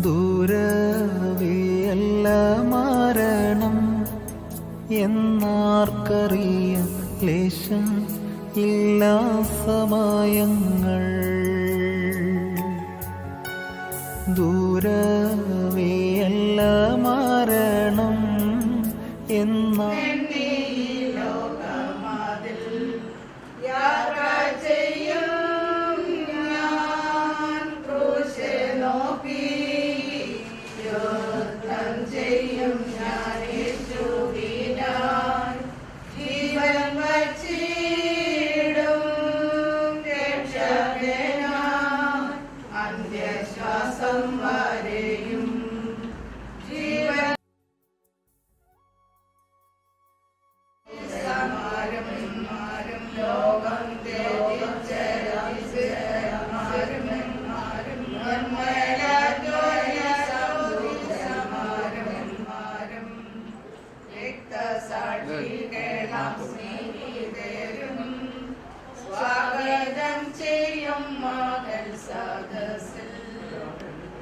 ദൂരവേയല്ല മരണം എന്നാർക്കറിയാം, ലേശം ഇല്ലാ സമയങ്ങൾ. ദൂരവേയല്ല മരണം എന്നാ സ്വാഗതം ചെയ്യും മകൻ സദസ്സിൽ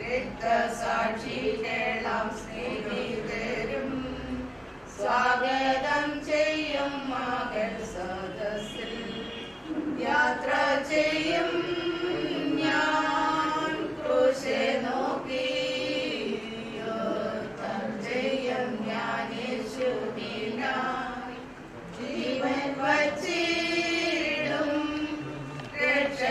രക്തസാക്ഷികളാം സ്നേഹിതരും. സ്വാഗതം ചെയ്യും മകൻ സദസ്സിൽ യാത്ര ചെയ്യും ഞാൻ ക്രൂശെ നോക്കി. ചെയ്യും ഞാൻ യേശുവിനായി ജീവൻ വച്ചിടും രക്ഷ.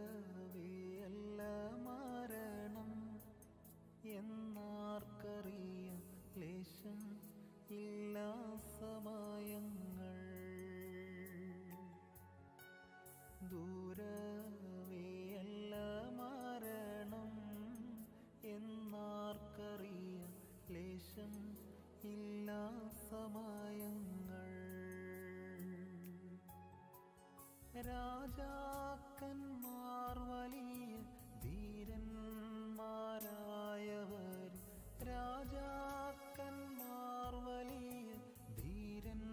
ദൂരവേയല്ല മരണം എന്നാർക്കറിയാം, ലേശം ഇല്ലാ സമയങ്ങൾ. ദൂരവേയല്ല മരണം എന്നാർക്കറിയാം, ലേശം ഇല്ലാ സമയങ്ങൾ. രാജാക്കന്മാർ വലിയ ധീരന്മാരായവർ, രാജാക്കന്മാർ വലിയ ധീരന്മാരായവർ,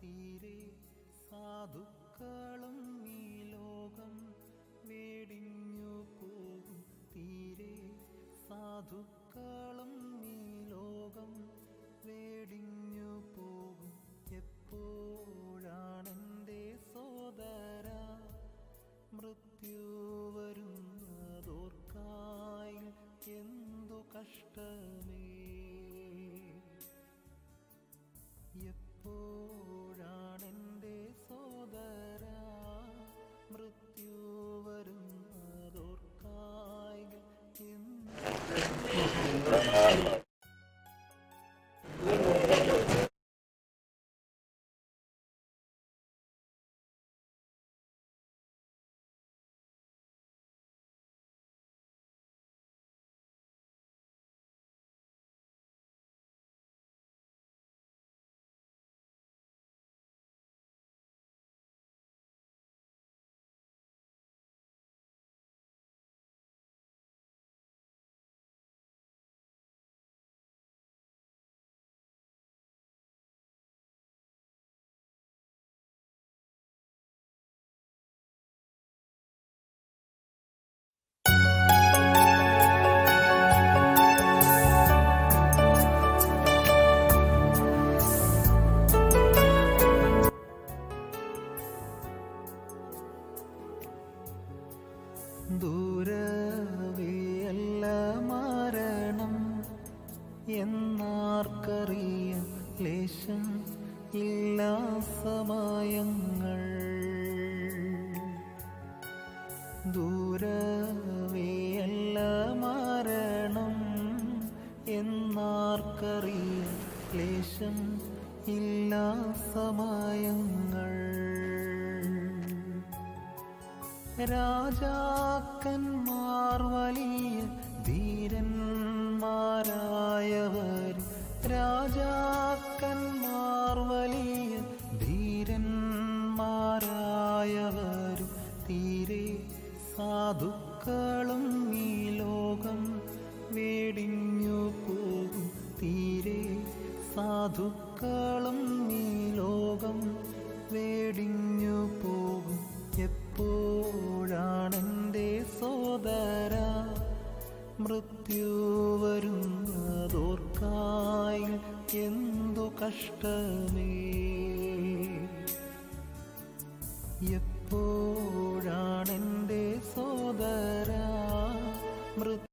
തീരെ സാധുക്കളും ഈ ലോകം വേടിഞ്ഞു പോകും. തീരെ സാധുക്കളും ഈ ലോകം വേടിഞ്ഞു പോകും. എപ്പോഴാണെൻ്റെ സോദര മൃത്യു വരുന്നതോർക്കായി എന്തു കഷ്ടമേ. എപ്പോഴാണെൻ്റെ സോദര മൃത്യു വരുന്നതോർക്കായി എന്തു ദൂരവേയല്ല മരണം എന്നാർക്കറിയാം, ലേശം ഇല്ലാ സമയങ്ങൾ. ദൂരവേയല്ല മരണം എന്നാർക്കറിയാം, ലേശം ഇല്ലാ സമയങ്ങൾ. രാജാക്കന്മാർ വലിയ ധീരന്മാരായവർ, രാജാക്കന്മാർ വലിയ ധീരന്മാരായവർ, തീരെ മക്കളും ഈ ലോകം വേടിഞ്ഞു പോകും. എപ്പോഴാണെൻ്റെ സോദര മൃത്യു വരുന്നതോർക്കായി എന്തു കഷ്ടമേ. എപ്പോഴാണെൻ്റെ സോദര മൃത്യു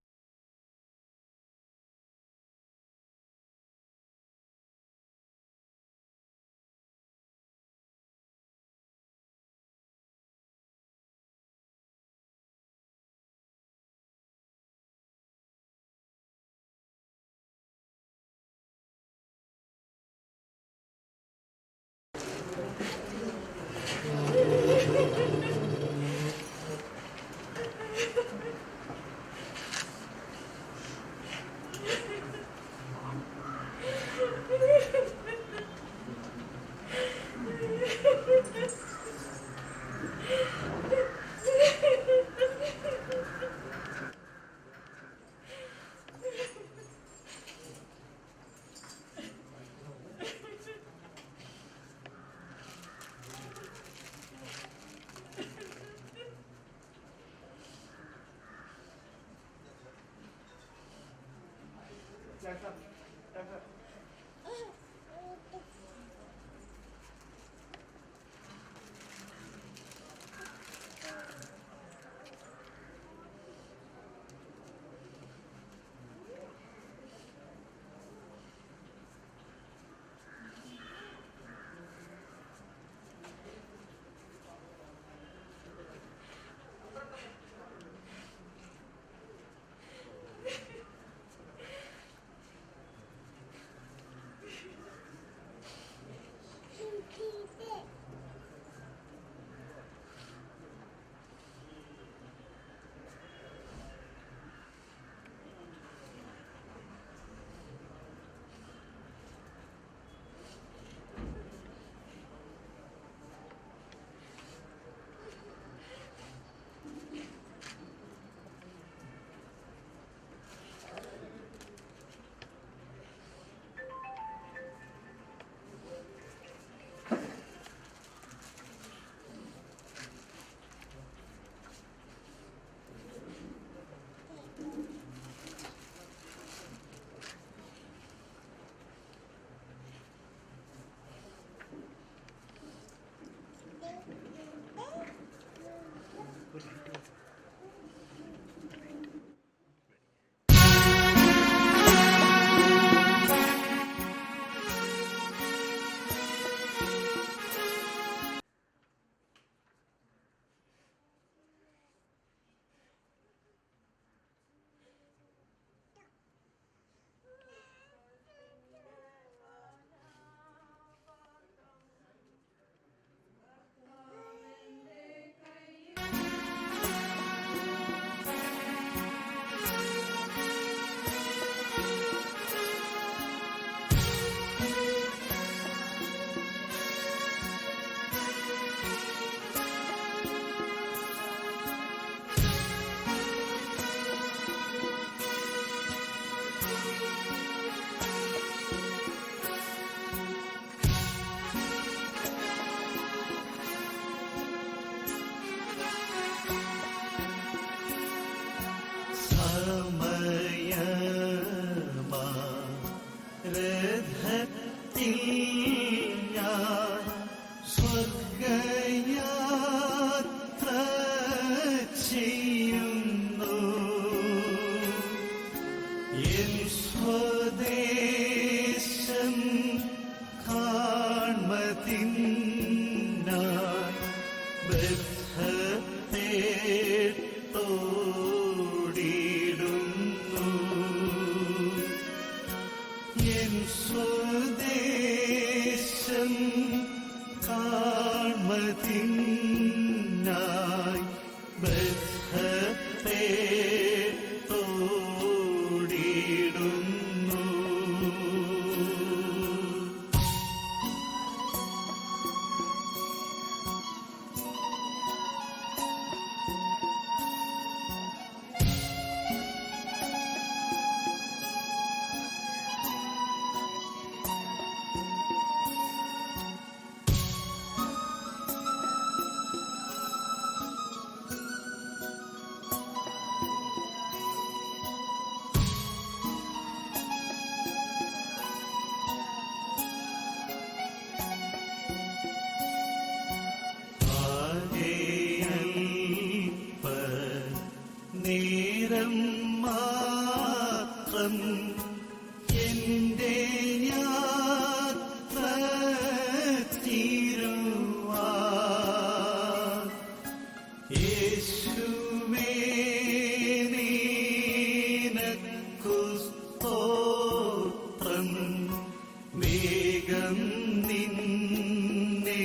ദിനം നിന്നെ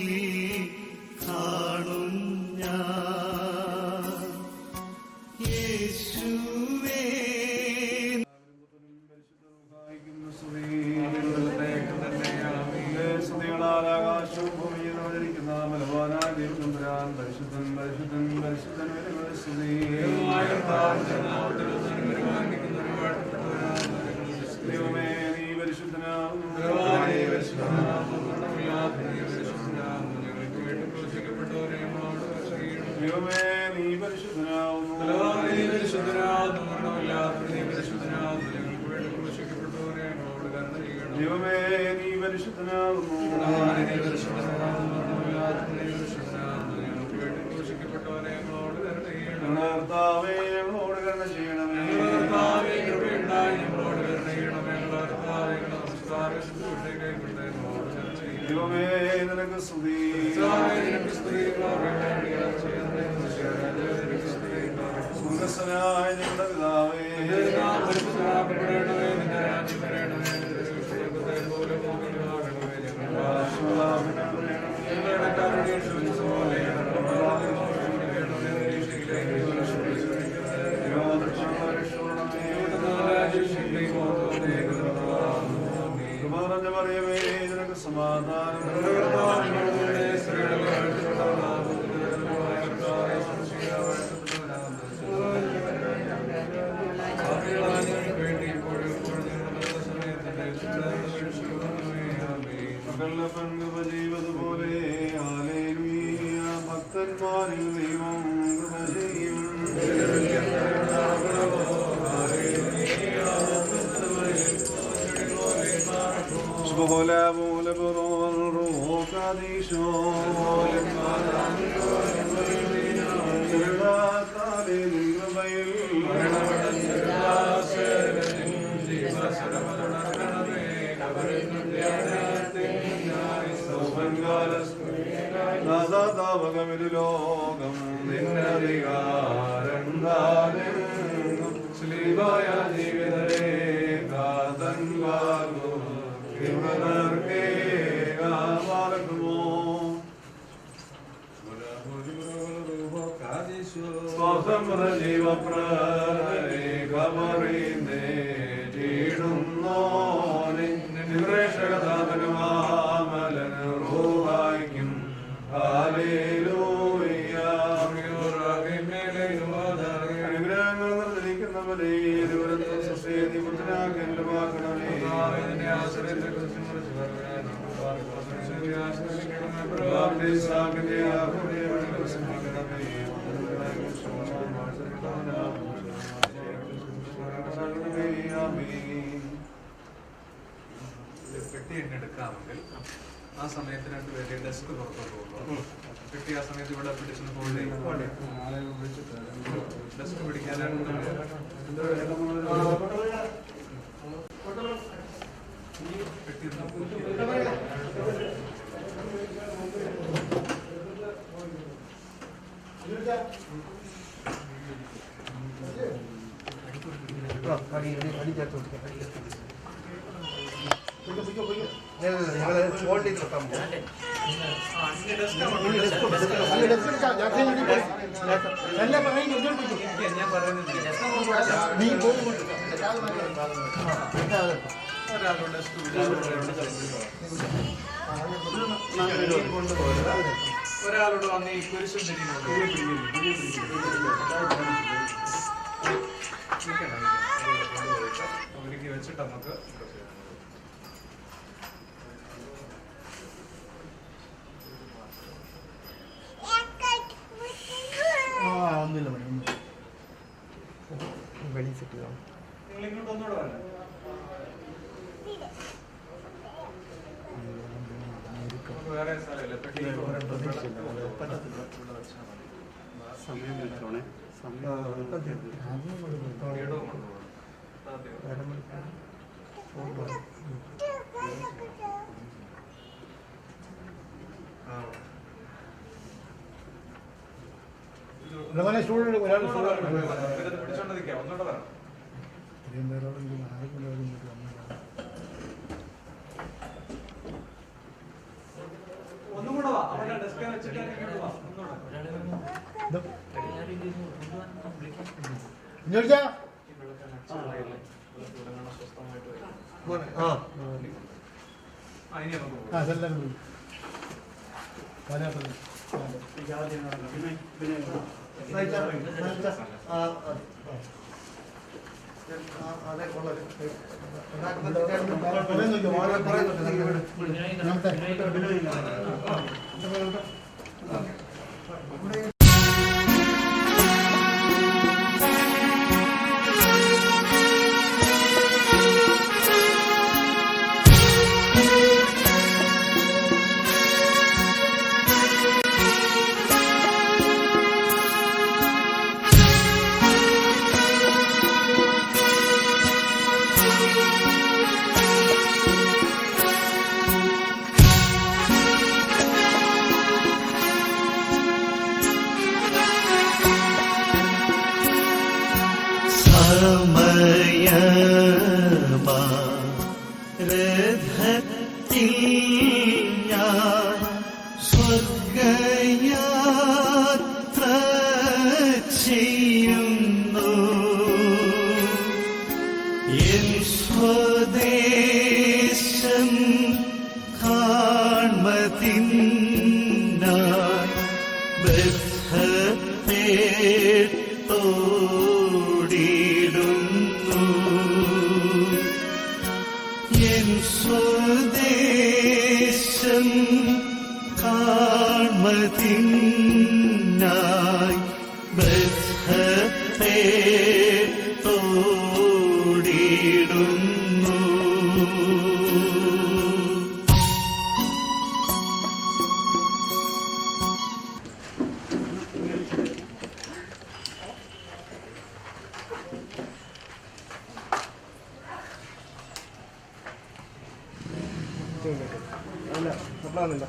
കാണും ഞാൻ യേശുവേ. ആകാശവും ഭൂമിയിൽ അവതരിക്കുന്ന ബലവാനായ ദൈവതമ്പുരാൻ പരിശുദ്ധൻ പരിശുദ്ധൻ പരിശുദ്ധൻ ദൈവമേ നീ പരിശുദ്ധനാകുന്നു. ദൈവമേ നീ പരിശുദ്ധനാകുന്നു. ദൈവമേ നീ പരിശുദ്ധനാകുന്നു. കർത്താവേ ഞങ്ങളോട് കരുണ ചെയ്യണമേ. ദൈവമേ നിനക്ക് സ്തുതി. സ്വർഗ്ഗസ്ഥനായ ഞങ്ങളുടെ പിതാവേ, മറിയമേ നിനക്ക് സമാധാനം. ജീവതുപോലെ ഭക്തന്മാരിൽ ദൈവം കൃപ ചെയ്യും. ലോകം നിന്നധികാരം ശ്രീവായ ജീവിതരേ കാതൻ വാഗോ ും അനുഗ്രഹങ്ങൾ നിർദ്ദിക്കുന്നവരെ പെട്ടി എണ്ണെടുക്കാമെങ്കിൽ ആ സമയത്ത് രണ്ടുപേരെ ഡെസ്ക് പുറത്തോട്ട് പോകുന്നു. പെട്ടി ആ സമയത്ത് ഇവിടെ പിടിച്ചൊന്ന് ഹോൾഡ് ചെയ്യും. ഡെസ്ക് പിടിക്കാനായിട്ട് പെട്ടി ഒരാളോട് വന്ന് ഈ കുരിശും ഒരുക്കി വെച്ചിട്ട് നമുക്ക് ഒന്നുമില്ല വെളി സെറ്റ് നിങ്ങളിങ്ങോട്ട് ഒന്നുകൂടെ വേണ്ട. വേറെ സ്ഥലമില്ല. പെട്ടി സമയം വെച്ചോണേ. പിടിച്ചോണ്ടിരിക്കാം. ഒന്നുകൂടെ വേണം. ഇഞ്ഞോടിച്ചാ ആ ആ അതെല്ലാം രഥത്തിൽ ഞാൻ സ്വർഗയാത്ര ചെയ്യുന്നു എൻ സ്വദേശം കാൺമതിനായി ബദ്ധപ്പെട്ടോടിടുന്നു എൻ സ്വദേശം കാൺമതിനായി ബദ്ധപ്പെട്ടോടിടുന്നു അല്ല സപ്ലാവുന്നില്ല.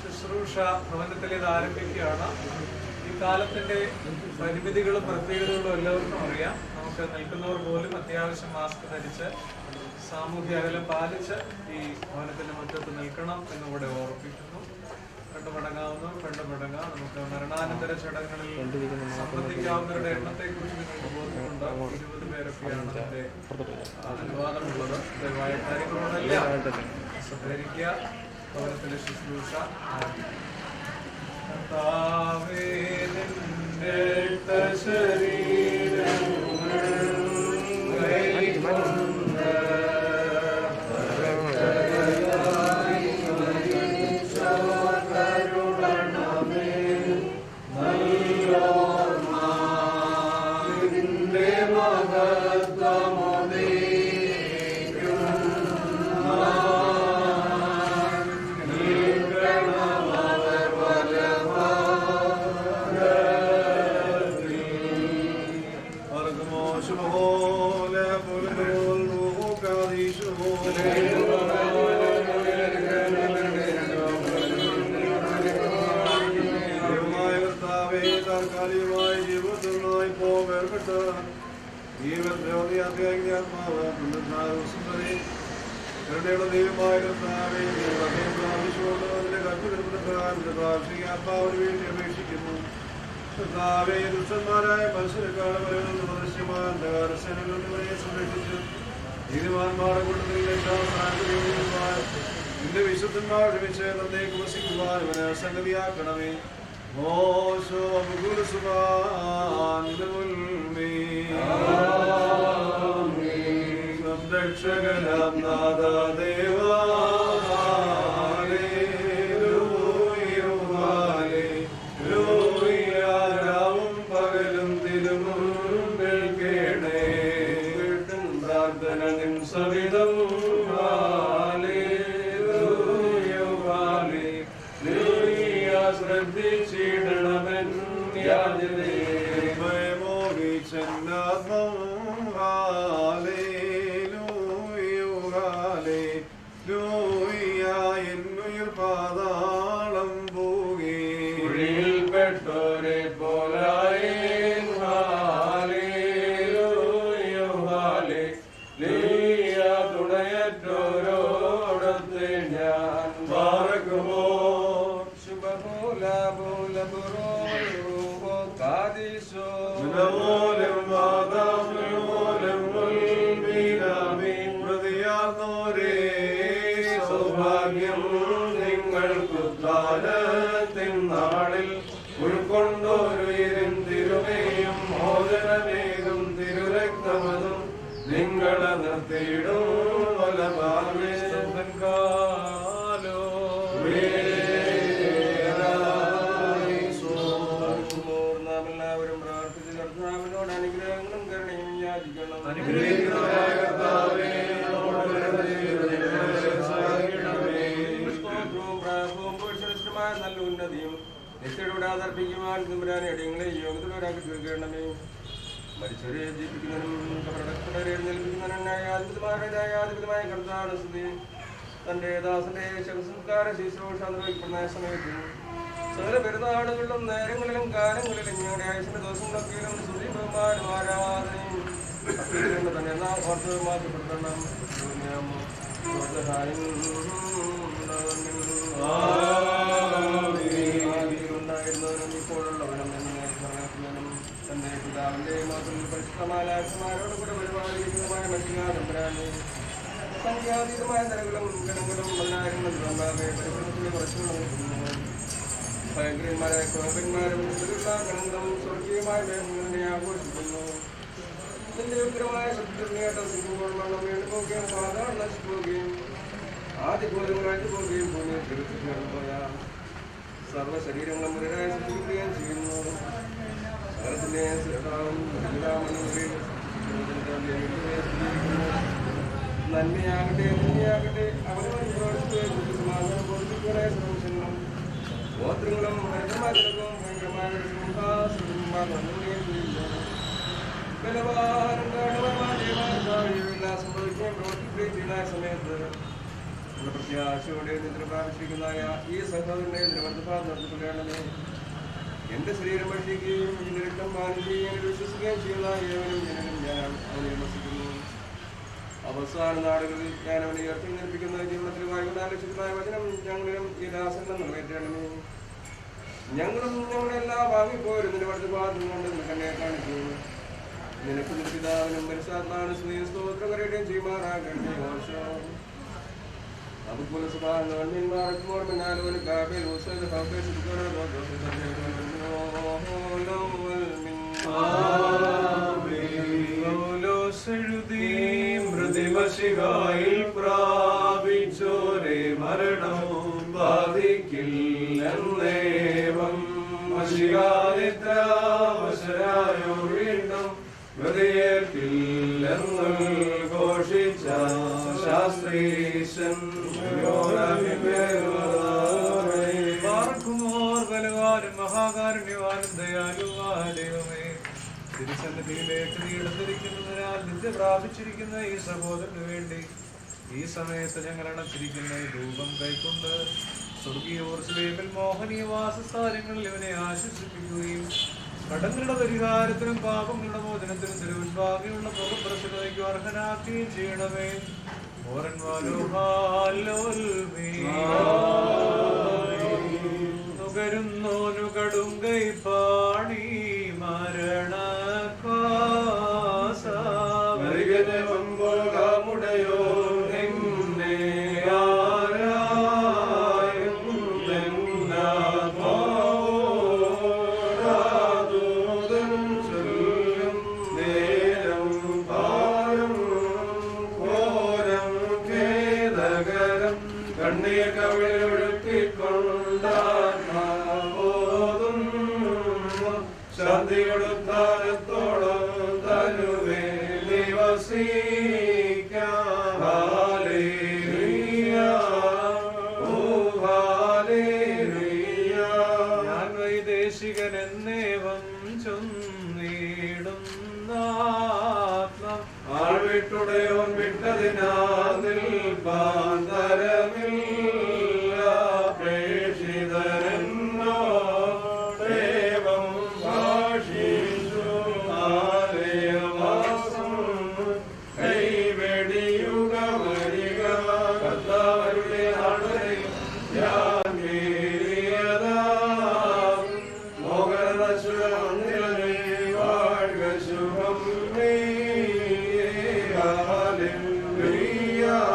ശുശ്രൂഷ ഭവനത്തിലേത് ആരംഭിക്കുകയാണ്. ഈ കാലത്തിന്റെ പരിമിതികളും പ്രത്യേകതകളും എല്ലാവർക്കും അറിയാം. നമുക്ക് നിൽക്കുന്നവർ പോലും അത്യാവശ്യം മാസ്ക് ധരിച്ച് സാമൂഹ്യ അകലം പാലിച്ച് ഈ ഭവനത്തിന്റെ മുറ്റത്ത് നിൽക്കണം എന്നുകൂടെ ഓർപ്പിക്കുന്നു. കണ്ടുമടങ്ങാവുന്നവർ കണ്ടുമടങ്ങാം. നമുക്ക് മരണാനന്തര ചടങ്ങുകളിൽ സംബന്ധിക്കാവുന്നവരുടെ എണ്ണത്തെ കുറിച്ച് നിങ്ങൾക്ക് ബോധ്യമുണ്ട്. 20 പേരൊക്കെയാണ് അതിന്റെ അനുവാദമുള്ളത്. ദയവായ കാര്യങ്ങളോടെല്ലാം സഹകരിക്കുക. ഭവനത്തിലെ ശുശ്രൂഷ കർത്താവേ നിന്റെ ശരീരങ്ങൾ ദുഷ്ടന്മാരായ മത്സരക്കാരെ സംരക്ഷിച്ച് നീതിമാന്മാരുടെ കൂട്ടത്തിൽ നിന്റെ വിശുദ്ധന്മാരുടെ വിഷയത്തേക്ക് വസിക്കുവാൻ ഇവനെ സംഗതിയാക്കണമേ. സംരക്ഷകനാം നാദാദേവാ സവിധം ശ്രദ്ധിച്ചിടണമെൻ മോഹിച്ചെന്നാത്മം എന്നുയിർ പാതാളം പോകേ നിർത്തിയിടും വലഭാഗമേ കാലോ നാം എല്ലാവരും പ്രാർത്ഥിച്ച് കർത്താവിനോട് അനുഗ്രഹങ്ങളും കരുണയും യാചിക്കണം. അനുഗ്രഹിക്കുന്നവനായ കർത്താവേ, സ്തോത്രവും പ്രായവും പുരുഷനിഷ്ഠമായ നല്ല ഉന്നതിയും നിത്യയുടെ ആദർപ്പിക്കുവാൻ തമ്പുരാനെ അടിയങ്ങളെ യോഗ്യതയോരാക്കി തീർക്കണമേ. മരിച്ചവരെ ജീവിപ്പിക്കുന്നതിനും കബറടക്കപ്പെട്ടവരെ എഴുന്നേൽപ്പിക്കുന്നതിനും ന്യായാധിപതിമായ കർത്താവാണ് സ്തുതി. തന്റെ ദാസന്റെ ശവസംസ്കാര ശുശ്രൂഷ നിർവഹിക്കുന്ന സമയത്തും സകല പെരുന്നാളുകളിലും നേരങ്ങളിലും കാലങ്ങളിലും ഞങ്ങളുടെ ആയുസിന്റെ ദിവസങ്ങളൊക്കെയും സ്തുതി ബഹുമാനം ആരാധനയും തന്നെ നാം ഓർത്ത് മാറ്റപ്പെടുത്തണം. ഉണ്ടായിരുന്നവനും ഇപ്പോഴുള്ളവനും എന്നേക്കും തന്റെ പിതാവിന്റെ മാത്രം പരിശുദ്ധമാലാക്ഷമാരോട് കൂടെ പരിപാലിക്കുന്നതുമായ മനുഷ്യനാഥമ്പരാനെ സംഖ്യാതീതമായ നിലകളും ഗണങ്ങളും പതിനായിരങ്ങളും നന്നാകെ പരിസരത്തിലെ കുറച്ചുകളും ഭയങ്കരന്മാരായ കോപന്മാരും ഗണങ്ങളും സ്വർഗീയമായ മേഘങ്ങളെ ആഘോഷിക്കുന്നു. നിന്റെ ഉഗ്രമായ ശബ്ദത്തിനേട്ട സിംഹങ്ങൾ മണ്ണം വീണ്ടും പോവുകയും സാധാരണ നശിച്ചു പോവുകയും ആദ്യപോലും കാഴ്ച പോവുകയും ഭൂമിയിൽ തിരിച്ചു പോയ സർവ്വശരീരങ്ങളും മുരരായി സൃഷ്ടിക്കുകയും ചെയ്യുന്നു. സകലത്തിന്റെ നന്മയാകട്ടെ നന്മയാകട്ടെ അവനവൻ പ്രവർത്തിക്കുകയും സമാധാനം ബോധിപ്പിക്കുകയായ സർവശനും ഗോത്രങ്ങളും ഭയങ്കരമാർക്കും ഭയങ്കരമായ ബലവാനും സംഭവിക്കുകയും പ്രവർത്തിക്കുകയും ചെയ്യുന്ന സമയത്ത് പ്രത്യാശയോടെ നിദ്ര പ്രാപിച്ചിരിക്കുന്നതായ ഈ സഹോദരനെ നിരവധിപാട് നടത്തിക്കൊള്ളണമേ. എന്റെ ശരീരം ഭക്ഷിക്കുകയും ഇതിന്റെ രക്തം പാനം ചെയ്യുകയും വിശ്വസിക്കുകയും ചെയ്യുന്ന ഏവനും ജനനും ഞാൻ അവനെ വിമർശിക്കുന്നു. അവസാന നാടുകളിൽ ഞാൻ അവനെ ഉയർത്തി നിൽപ്പിക്കുന്ന ജീവിതത്തിൽ വായുന്ന ലക്ഷ്യമായ വചനം ഞങ്ങളിലും ഈ ദാസനം നിറവേറ്റണമേ. ഞങ്ങളും ഞങ്ങളുടെ എല്ലാ വാങ്ങിപ്പോരും നിന്റെ വലതുപാദം കൊണ്ട് നിന്നെ കാണിക്കുന്നു. നിനക്ക് പിതാവിനും പരിശുദ്ധാത്മാവിനും സ്തുതിയും സ്തോത്രം കരയുകയും ചെയ്യുമാറാകട്ടെ. അതുപോലെ മൃതിമശിഹായിൽ പ്രാപിച്ചോരെ മരണവും ബാധിക്കില്ലെന്നേവം മശിഹാനിദ്രാവശരായോ വീണ്ടും ഹൃദയത്തില്ലെന്നു ഘോഷിച്ച ശാസ്ത്രീശൻ പാർക്കുമോർ ബലവാനും മഹാകാരുണ്യവാനും ദയാലുവായ ദൈവമേ, തിരുസന്നിധിയിലേക്ക് നീ എടുത്തിരിക്കുന്നതിനാൽ നിത്യ പ്രാപിച്ചിരിക്കുന്ന ഈ സഹോദരന് വേണ്ടി ഈ സമയത്ത് ഞങ്ങൾ അണച്ചിരിക്കുന്ന ഈ ധൂപം കൈക്കൊണ്ട് സ്വർഗീയ ഊർജ്ജലേമിൽ മോഹനീയ വാസസ്ഥാനങ്ങളിൽ ഇവനെ ആശ്വസിപ്പിക്കുകയും കടങ്ങളുടെ പരിഹാരത്തിനും പാപങ്ങളുടെ മോചനത്തിനും തിരുവിൻപാകെയുള്ള മുഖപ്രസന്നതയ്ക്കും അർഹനാക്കുകയും ചെയ്യണമേ. നുകരുന്നോനു കടുങ്കൈ പാണി മരണമുടയോ നിന്നെ കണ്ണീർ കവിളൊഴുക്കിക്കൊണ്ടും ശാന്തി കൊടുത്താരത്തോളം തരുവേ ദിവസിക്കാം. ഞാൻ വൈദേശികൻ എന്നേവം ചൊന്നിടും ആൾവിട്ടുടയോൻ വിട്ടതിനാതിൽ പാന്തരമില്ല പ്രേക്ഷിതരെന്നോ ദേവം ഭാഷിച്ചു ആലയവാസം കൈവെടിയുക വരിക കർത്താവരുടെ നാടുകളിൽ ഞാൻ വീരിയതാ മോഹനശുരമന്ദിരമേ വാഴ്ക ശുഭം Hallelujah.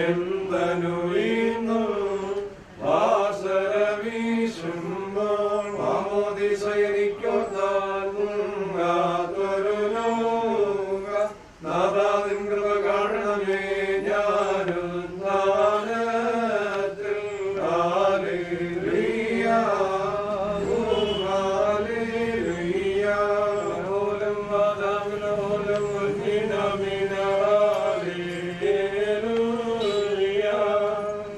എന്തനു വീന്നു വാസരവീശുമ്പോൾ മാമോദിസയനിക്കൊത്താൻ മുങ്ങാത്തൊരു ലോക നാഥാദിൻ കൃപ കാണണമേ ഞാനുദ്ധാനത്തിൽ ഹല്ലേലൂയ ഹല്ലേലൂയ ഓലം വാദാവിലോലം വന്ദിനമിന ഹല്ലേലൂയ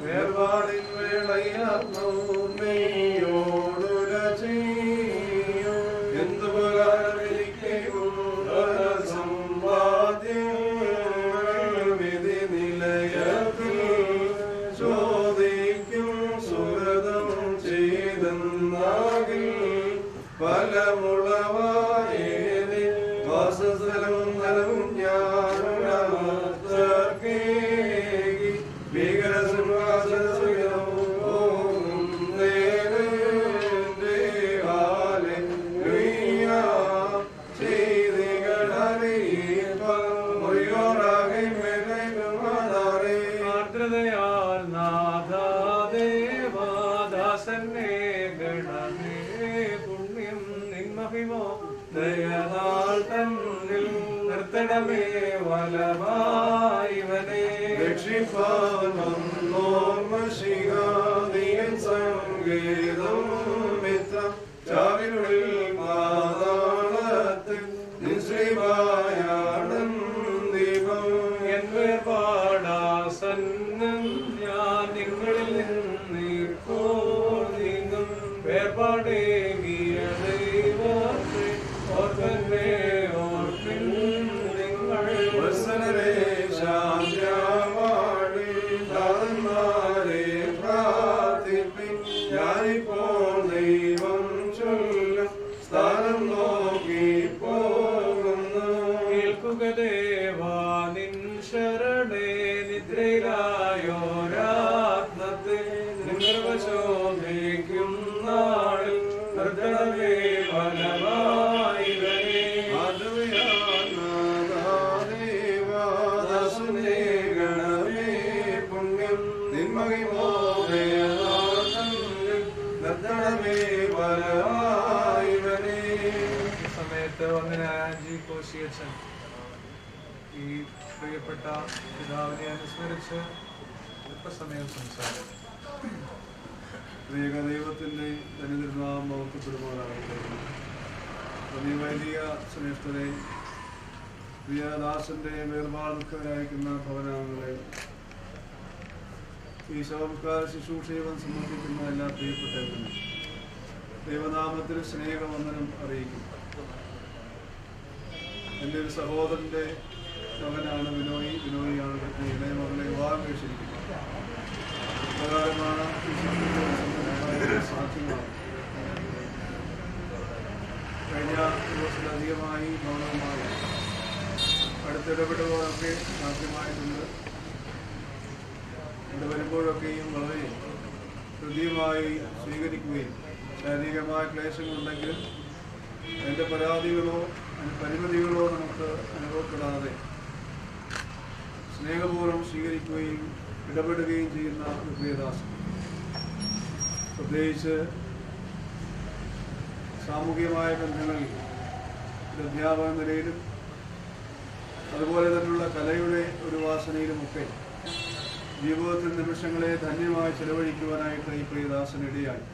വേർപാടിൻ വേളയിലാത്മോ മെയ്യോടുര ചെയ്യോ എന്തുപകാരമെനിക്കും സമ്പാദ്യങ്ങൾ വിധി നിലയത്തിൽ ചോദിക്കും സുഹൃതം ചെയ്തെന്നാകിൽ ഫലമുളവായേനെ വാസസ്ഥലവും നലവും ഞാനുടമത്തർക്കേകി ഭീകരസിംഹാസനസുഖവും ആർദ്രതയാൽ നാഥാദേവാദാസന്നെ ഗണമേ പുണ്യം നിന്മഹിമോ ദയനാൾ തന്നിൽ നിർത്തണമേ വലമായിവനെ രക്ഷിപ്പാൻ വന്നോർമ്മശിഖാദിയൻ സംഗീതം മിത്രം ചാവിനുള്ളിൽ പാതാളത്തിൽ നിശ്രീമായാണം ദീപം എൻ വേർപാടാസന്നം ഞാൻ നിങ്ങളിൽ നിന്നീർപ്പോൾ നീങ്ങും വേർപാടേകിയ ദൈവത്തെ ഓർക്കന്നെ ഓർപ്പിൻ നിങ്ങൾ വത്സലരേ ശാന്തിയാവാടി ദാതന്മാരെ പ്രാർത്ഥിപ്പിൻ ഞാനിപ്പോൾ ദൈവം ചൊല്ലും സ്ഥാനം നോക്കി പോകുന്നു കേൾക്കുക ദേവാ നിൻ ശരണേ നിദ്രയിലായോരാത്മത്തെ നിർവശോഭിക്കും നാളിൽ നിർത്തണമേ ഫലമായിവനെ ദേവാദാസനെ ഗണമേ പുണ്യം നിന്മഹിമോദയനാഥൻ നിർത്തണമേ ഫലമായിവനെ ഈ സമയത്ത് വന്നനായ ജി കോശിയച്ഛൻ ഈ പ്രിയപ്പെട്ട പിതാവിനെ അനുസ്മരിച്ച് അല്പസമയം സംസാരിക്കും. പ്രിയ ദൈവത്തിന്റെ ധനിതിരുനാം മഹത്വപ്പെടുമാറാകട്ടെ. ഈ വൈദിക ശ്രേഷ്ഠരെ, പ്രിയദാസന്റെ വേർപാടുക്കരായിരിക്കുന്ന ഭവനാംഗങ്ങളെ, ഈ ശവകാല ശുശ്രൂഷയും സമർപ്പിക്കുന്ന എല്ലാ പ്രിയപ്പെട്ടവരും ദൈവനാമത്തിൽ സ്നേഹവന്ദനം അറിയിക്കും. എൻ്റെ ഒരു സഹോദരന്റെ മകനാണ് വിനോയിയാണ് ഇളയ മകളെ വിവാഹം കഴിച്ചിരിക്കുന്നത്. പ്രകാരമാണ് സാധ്യമാണ്. കഴിഞ്ഞ ദിവസത്തിലധികമായി ഭവനവുമായി അടുത്തിടപെടുവാനൊക്കെ സാധ്യമായിട്ടുണ്ട്. ഇവിടെ വരുമ്പോഴൊക്കെയും വളരെ ഹൃദ്യമായി സ്വീകരിക്കുകയും ശാരീരികമായ ക്ലേശങ്ങളുണ്ടെങ്കിലും അതിൻ്റെ പരാതികളോ പരിമിതികളോ നമുക്ക് അനുഭവപ്പെടാതെ സ്നേഹപൂർവ്വം സ്വീകരിക്കുകയും ഇടപെടുകയും ചെയ്യുന്ന ഒരു പ്രിയദാസൻ. പ്രത്യേകിച്ച് സാമൂഹികമായ ബന്ധങ്ങളിൽ അധ്യാപക നിലയിലും അതുപോലെ തന്നെയുള്ള കലയുടെ ഒരു വാസനയിലുമൊക്കെ ജീവിതത്തിൽ നിമിഷങ്ങളെ ധന്യമായി ചെലവഴിക്കുവാനായിട്ട് ഈ പ്രിയദാസൻ ഇടയായി.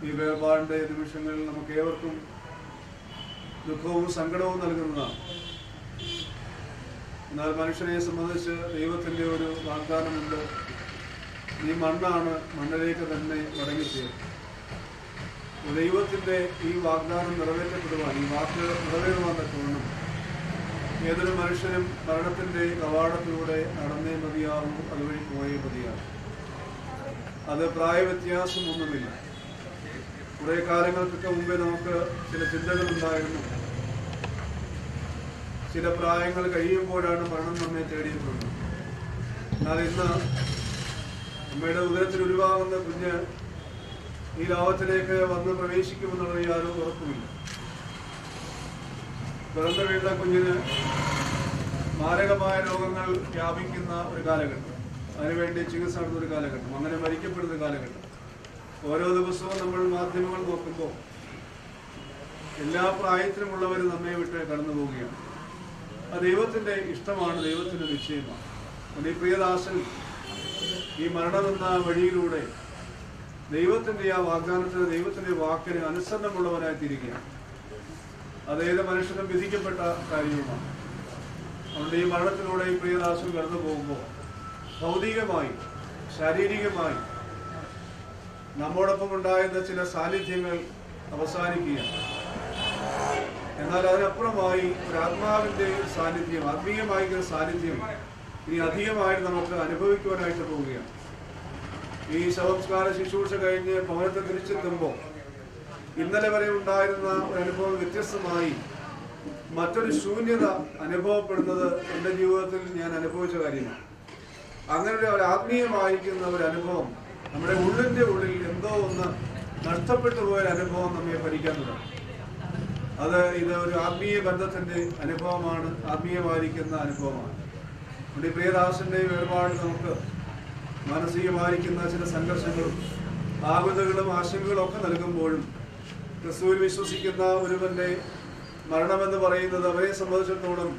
ഈ വേർപാടിൻ്റെ നിമിഷങ്ങളിൽ നമുക്ക് ഏവർക്കും ദുഃഖവും സങ്കടവും നൽകുന്നതാണ്. എന്നാൽ മനുഷ്യനെ സംബന്ധിച്ച് ദൈവത്തിൻ്റെ ഒരു വാഗ്ദാനമുണ്ട്. നീ മണ്ണാണ്, മണ്ണിലേക്ക് തന്നെ മടങ്ങിച്ചേരും. ദൈവത്തിൻ്റെ ഈ വാഗ്ദാനം നിറവേറ്റപ്പെടുവാൻ, ഈ വാക്ക് നിറവേറുവാൻ തക്കവണ്ണം ഏതൊരു മനുഷ്യനും മരണത്തിൻ്റെ കവാടത്തിലൂടെ നടന്നേ മതിയാവും, അതുവഴി പോയേ മതിയാവും. അത് പ്രായവ്യത്യാസമൊന്നുമില്ല. കുറേ കാലങ്ങൾക്കൊക്കെ മുമ്പേ നമുക്ക് ചില ചിന്തകളുണ്ടായിരുന്നു. ചില പ്രായങ്ങൾ കഴിയുമ്പോഴാണ് മരണം നമ്മെ തേടിയിട്ടുള്ളത്. എന്നാൽ ഇന്ന് അമ്മയുടെ ഉദരത്തിൽ ഉരുവാകുന്ന കുഞ്ഞ് ഈ ലോകത്തിലേക്ക് വന്ന് പ്രവേശിക്കുമെന്നുള്ള യാതൊരു ഉറപ്പുമില്ല. പിറന്നു വീഴുന്ന കുഞ്ഞിന് മാരകമായ രോഗങ്ങൾ വ്യാപിക്കുന്ന ഒരു കാലഘട്ടം, അതിനുവേണ്ടി ചികിത്സ നടത്തുന്ന ഒരു കാലഘട്ടം, അങ്ങനെ മരിക്കപ്പെടുന്ന ഒരു കാലഘട്ടം. ഓരോ ദിവസവും നമ്മൾ മാധ്യമങ്ങൾ നോക്കുമ്പോൾ എല്ലാ പ്രായത്തിലുമുള്ളവർ നമ്മെ വിട്ട് കടന്നു പോവുകയാണ്. അത് ദൈവത്തിൻ്റെ ഇഷ്ടമാണ്, ദൈവത്തിൻ്റെ നിശ്ചയമാണ്. ഈ പ്രിയദാസൻ ഈ മരണമെന്ന വഴിയിലൂടെ ദൈവത്തിൻ്റെ ആ വാഗ്ദാനത്തിന്, ദൈവത്തിൻ്റെ വാക്കിന് അനുസരണമുള്ളവനായി തീരുകയാണ്. അതേത് മനുഷ്യനും വിധിക്കപ്പെട്ട കാര്യവുമാണ്. അതുകൊണ്ട് ഈ മരണത്തിലൂടെ ഈ പ്രിയദാസൻ കടന്നു പോകുമ്പോൾ ഭൗതികമായി, ശാരീരികമായി നമ്മോടൊപ്പം ഉണ്ടായിരുന്ന ചില സാന്നിധ്യങ്ങൾ അവസാനിക്കുകയാണ്. എന്നാൽ അതിനപ്പുറമായി ഒരു ആത്മാവിൻ്റെ സാന്നിധ്യം, ആത്മീയമായ സാന്നിധ്യം ഇനി അധികമായിട്ട് നമുക്ക് അനുഭവിക്കുവാനായിട്ട് പോവുകയാണ്. ഈ ശവംസ്കാര ശുശ്രൂഷ കഴിഞ്ഞ് ഭവനത്തിൽ തിരിച്ചെത്തുമ്പോൾ ഇന്നലെ വരെ ഉണ്ടായിരുന്ന ഒരു അനുഭവം വ്യത്യസ്തമായി മറ്റൊരു ശൂന്യത അനുഭവപ്പെടുന്നത് എൻ്റെ ജീവിതത്തിൽ ഞാൻ അനുഭവിച്ച കാര്യമാണ്. അങ്ങനെ ഒരു ആത്മീയമായിരിക്കുന്ന ഒരു അനുഭവം, നമ്മുടെ ഉള്ളിൻ്റെ ഉള്ളിൽ എന്തോ ഒന്ന് നഷ്ടപ്പെട്ടു പോയ അനുഭവം നമ്മെ ഭരിക്കാൻ തുടങ്ങും. ഇത് ഒരു ആത്മീയ ബന്ധത്തിൻ്റെ അനുഭവമാണ്, ആത്മീയമായിരിക്കുന്ന അനുഭവമാണ്. നമ്മുടെ പ്രിയദാസന്റെ വേർപാട് നമുക്ക് മാനസികമായിരിക്കുന്ന ചില സംഘർഷങ്ങളും ആകുലതകളും ആശങ്കകളും ഒക്കെ നൽകുമ്പോഴും ക്രിസ്തുവിൽ വിശ്വസിക്കുന്ന ഒരുവന്റെ മരണമെന്ന് പറയുന്നത് അവരെ സംബന്ധിച്ചിടത്തോളം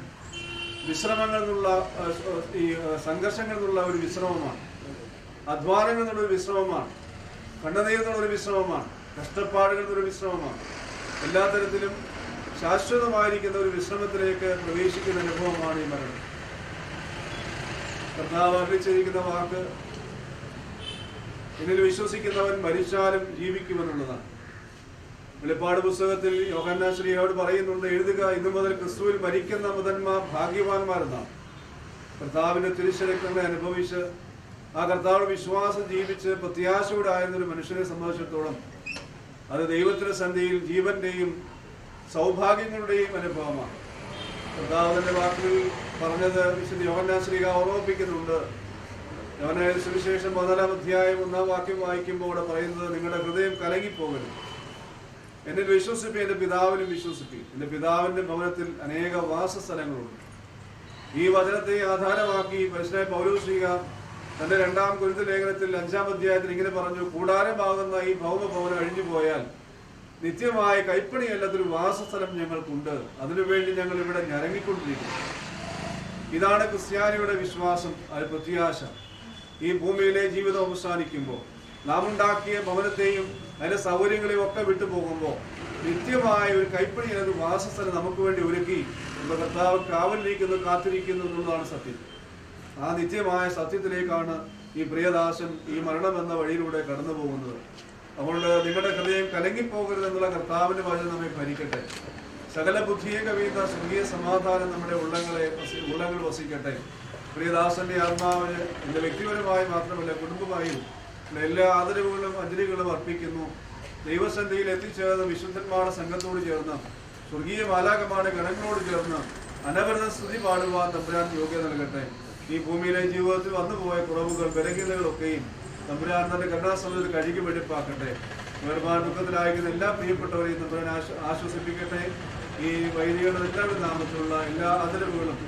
വിശ്രമങ്ങളിൽ നിന്നുള്ള, ഈ സംഘർഷങ്ങളിൽ നിന്നുള്ള ഒരു വിശ്രമമാണ്, അധ്വാനങ്ങളിൽ നിന്നുള്ള ഒരു വിശ്രമമാണ്, കണ്ണുനീരിൽ നിന്നുള്ള ഒരു വിശ്രമമാണ്, കഷ്ടപ്പാടുകളിൽ നിന്നൊരു വിശ്രമമാണ്. എല്ലാ തരത്തിലും ശാശ്വതമായിരിക്കുന്ന ഒരു വിശ്രമത്തിലേക്ക് പ്രവേശിക്കുന്ന അനുഭവമാണ് ഈ മരണം. കർത്താവ് അറിയിച്ചിരിക്കുന്ന വാക്ക്, ഇതിൽ വിശ്വസിക്കുന്നവൻ മരിച്ചാലും ജീവിക്കുമെന്നുള്ളതാണ്. വെളിപ്പാട് പുസ്തകത്തിൽ യോഹന്നാൻ ശ്ലീഹയോട് പറയുന്നുണ്ട്, എഴുതുക, ഇന്നു മുതൽ ക്രിസ്തുവിൽ മരിക്കുന്ന മുതന്മാർ ഭാഗ്യവാന്മാരെന്നാണ്. കർത്താവിന്റെ തിരുശരക്തങ്ങളെ അനുഭവിച്ച് ആ കർത്താവ് വിശ്വാസം ജീവിച്ച് പ്രത്യാശയോടെ ആയിരുന്നൊരു മനുഷ്യനെ സംബന്ധിച്ചിടത്തോളം അത് ദൈവത്തിന്റെ സന്ധിയിൽ ജീവന്റെയും സൗഭാഗ്യങ്ങളുടെയും അനുഭവമാണ്. കർത്താവിന്റെ വാക്കുകൾ പറഞ്ഞത് വിശുദ്ധ യോഹന്നാൻ ശ്ലീഹ ഓർമ്മിപ്പിക്കുന്നുണ്ട്. യോഹന്നാൻ സുവിശേഷം 14-ാം അധ്യായം 1-ാം വാക്യം വായിക്കുമ്പോൾ ഇവിടെ പറയുന്നത്, നിങ്ങളുടെ ഹൃദയം കലങ്ങിപ്പോകരുത്, എന്നിൽ വിശ്വസിപ്പി, എൻ്റെ പിതാവിലും വിശ്വസിപ്പി. എൻ്റെ പിതാവിൻ്റെ ഭവനത്തിൽ അനേക വാസസ്ഥലങ്ങളുണ്ട്. ഈ വചനത്തെ ആധാരമാക്കി പരിശുദ്ധ പൗലോസ് ശ്ലീഹ തന്റെ 2-ാം കൊരിന്ത്യർ ലേഖനത്തിൽ 5-ാം അധ്യായത്തിൽ ഇങ്ങനെ പറഞ്ഞു, കൂടാരമാകുന്ന ഈ ഭൗമഭവനം അഴിഞ്ഞു പോയാൽ നിത്യമായ കൈപ്പണിയല്ലാത്തൊരു വാസസ്ഥലം ഞങ്ങൾക്കുണ്ട്, അതിനുവേണ്ടി ഞങ്ങൾ ഇവിടെ ഞരങ്ങിക്കൊണ്ടിരിക്കുന്നു. ഇതാണ് ക്രിസ്ത്യാനിയുടെ വിശ്വാസം, അത് പ്രത്യാശ. ഈ ഭൂമിയിലെ ജീവിതം അവസാനിക്കുമ്പോൾ നാം ഉണ്ടാക്കിയ ഭവനത്തെയും അതിന്റെ സൗകര്യങ്ങളെയും ഒക്കെ വിട്ടുപോകുമ്പോൾ നിത്യമായ ഒരു കൈപ്പണി, ഒരു വാസസ്ഥലം നമുക്ക് വേണ്ടി ഒരുക്കി നമ്മുടെ കർത്താവ് കാവലിരിക്കുന്നു, കാത്തിരിക്കുന്നു എന്നുള്ളതാണ് സത്യം. ആ നിത്യമായ സത്യത്തിലേക്കാണ് ഈ പ്രിയദാസൻ ഈ മരണമെന്ന വഴിയിലൂടെ കടന്നു പോകുന്നത്. അതുകൊണ്ട് നിങ്ങളുടെ ഹൃദയം കലങ്ങിപ്പോകരുത് എന്നുള്ള കർത്താവിന്റെ വചനം നമ്മെ ഭരിക്കട്ടെ. സകല ബുദ്ധിയെ കവിയുന്ന സ്വർഗീയ സമാധാനം നമ്മുടെ ഉള്ളങ്ങൾ വസിക്കട്ടെ. പ്രിയദാസന്റെ ആത്മാവിന് എൻ്റെ വ്യക്തിപരമായി മാത്രമല്ല കുടുംബമായും എല്ലാ ആദരവുകളും അഞ്ജലികളും അർപ്പിക്കുന്നു. ദൈവസന്ധിയിൽ എത്തിച്ചേർന്ന് വിശുദ്ധന്മാരുടെ സംഘത്തോട് ചേർന്ന് സ്വർഗീയ മാലാകന്മാരുടെ ഗണങ്ങളോട് ചേർന്ന് അനവരതം സ്തുതി പാടുവാൻ തമ്പുരാൻ യോഗ്യത നൽകട്ടെ. ഈ ഭൂമിയിലെ ജീവിതത്തിൽ വന്നുപോയ കുറവുകൾ, ബലഹീനതകളൊക്കെയും തമ്പുരാൻ തന്റെ കരുണാസമയത്തിൽ കഴുകി വെടിപ്പാക്കട്ടെ. വേർപാട് ദുഃഖത്തിലായിരിക്കുന്ന എല്ലാ പ്രിയപ്പെട്ടവരെയും തമ്പുരാൻ ആശ്വസിപ്പിക്കട്ടെ. ഈ വൈദികരുടെ എല്ലാവരുടെ നാമത്തിലുള്ള എല്ലാ ആദരവുകളും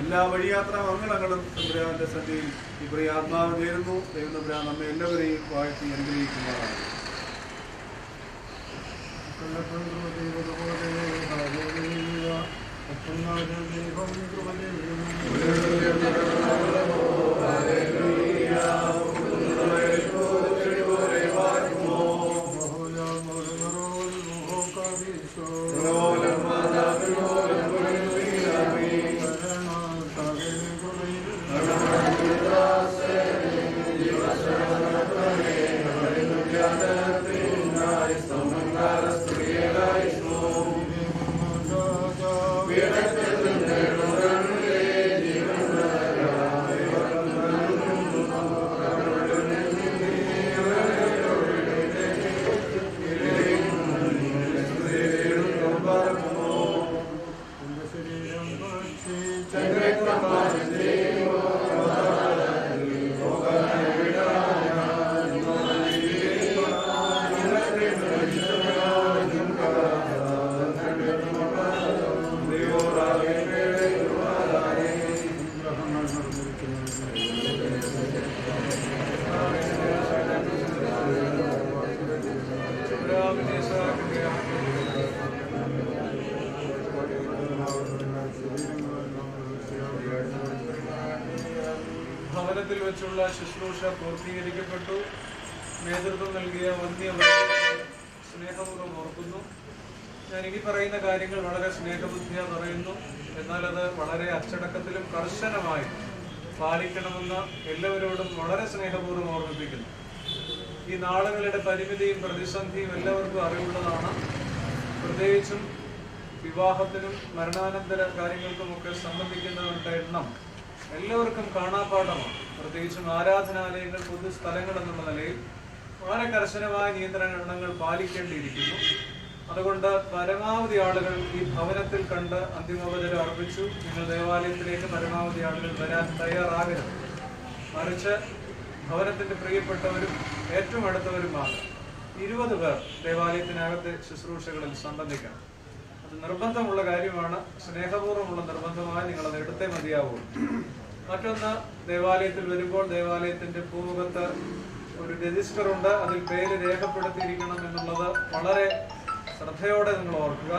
എല്ലാ വഴിയാത്രാ മംഗളങ്ങളും തമ്പുരാന്റെ സന്ധിയിൽ ഈ പ്രിയ ആത്മാവ് നേരുന്നു. ദൈവം തമ്പുരാൻ നമ്മെ എല്ലാവരെയും വാഴ്ത്തി അനുഗ്രഹിക്കുന്നതാണ്. ും ഭവനത്തിൽ വെച്ചുള്ള ശുശ്രൂഷ പൂർത്തീകരിക്കപ്പെട്ടു. നേതൃത്വം നൽകിയ വന്യ സ്നേഹപൂർവ്വം ഓർക്കുന്നു. ഞാൻ ഇനി പറയുന്ന കാര്യങ്ങൾ വളരെ സ്നേഹബുദ്ധിയാ പറയുന്നു, എന്നാൽ അത് വളരെ അച്ചടക്കത്തിലും കർശനമായി പാലിക്കണമെന്ന് എല്ലാവരോടും വളരെ സ്നേഹപൂർവ്വം ഓർമ്മിപ്പിക്കുന്നു. ഈ നാളുകളുടെ പരിമിതിയും പ്രതിസന്ധിയും എല്ലാവർക്കും അറിവുള്ളതാണ്. പ്രത്യേകിച്ചും വിവാഹത്തിനും മരണാനന്തര കാര്യങ്ങൾക്കുമൊക്കെ സംബന്ധിക്കുന്നവരുടെ എണ്ണം എല്ലാവർക്കും കാണാപ്പാഠമാണ്. പ്രത്യേകിച്ചും ആരാധനാലയങ്ങൾ, പൊതുസ്ഥലങ്ങൾ എന്നുള്ള നിലയിൽ വളരെ കർശനമായ നിയന്ത്രണങ്ങൾ പാലിക്കേണ്ടിയിരിക്കുന്നു. അതുകൊണ്ട് പരമാവധി ആളുകൾ ഈ ഭവനത്തിൽ കണ്ട് അന്തിമോപചാരം അർപ്പിച്ചു. നിങ്ങൾ ദേവാലയത്തിലേക്ക് പരമാവധി ആളുകൾ വരാൻ തയ്യാറാകരുത്. മറിച്ച് ഭവനത്തിന്റെ പ്രിയപ്പെട്ടവരും ഏറ്റവും അടുത്തവരുമാണ് 20 പേർ ദേവാലയത്തിനകത്തെ ശുശ്രൂഷകളിൽ സംബന്ധിക്കണം. അത് നിർബന്ധമുള്ള കാര്യമാണ്. സ്നേഹപൂർവ്വമുള്ള നിർബന്ധമായി നിങ്ങളത് എടുത്തേ മതിയാവൂ. മറ്റൊന്ന്, ദേവാലയത്തിൽ വരുമ്പോൾ ദേവാലയത്തിന്റെ പൂമുഖത്ത് ഒരു രജിസ്റ്റർ ഉണ്ട്, അതിൽ പേര് രേഖപ്പെടുത്തിയിരിക്കണം എന്നുള്ളത് വളരെ ശ്രദ്ധയോടെ നിങ്ങൾ ഓർക്കുക.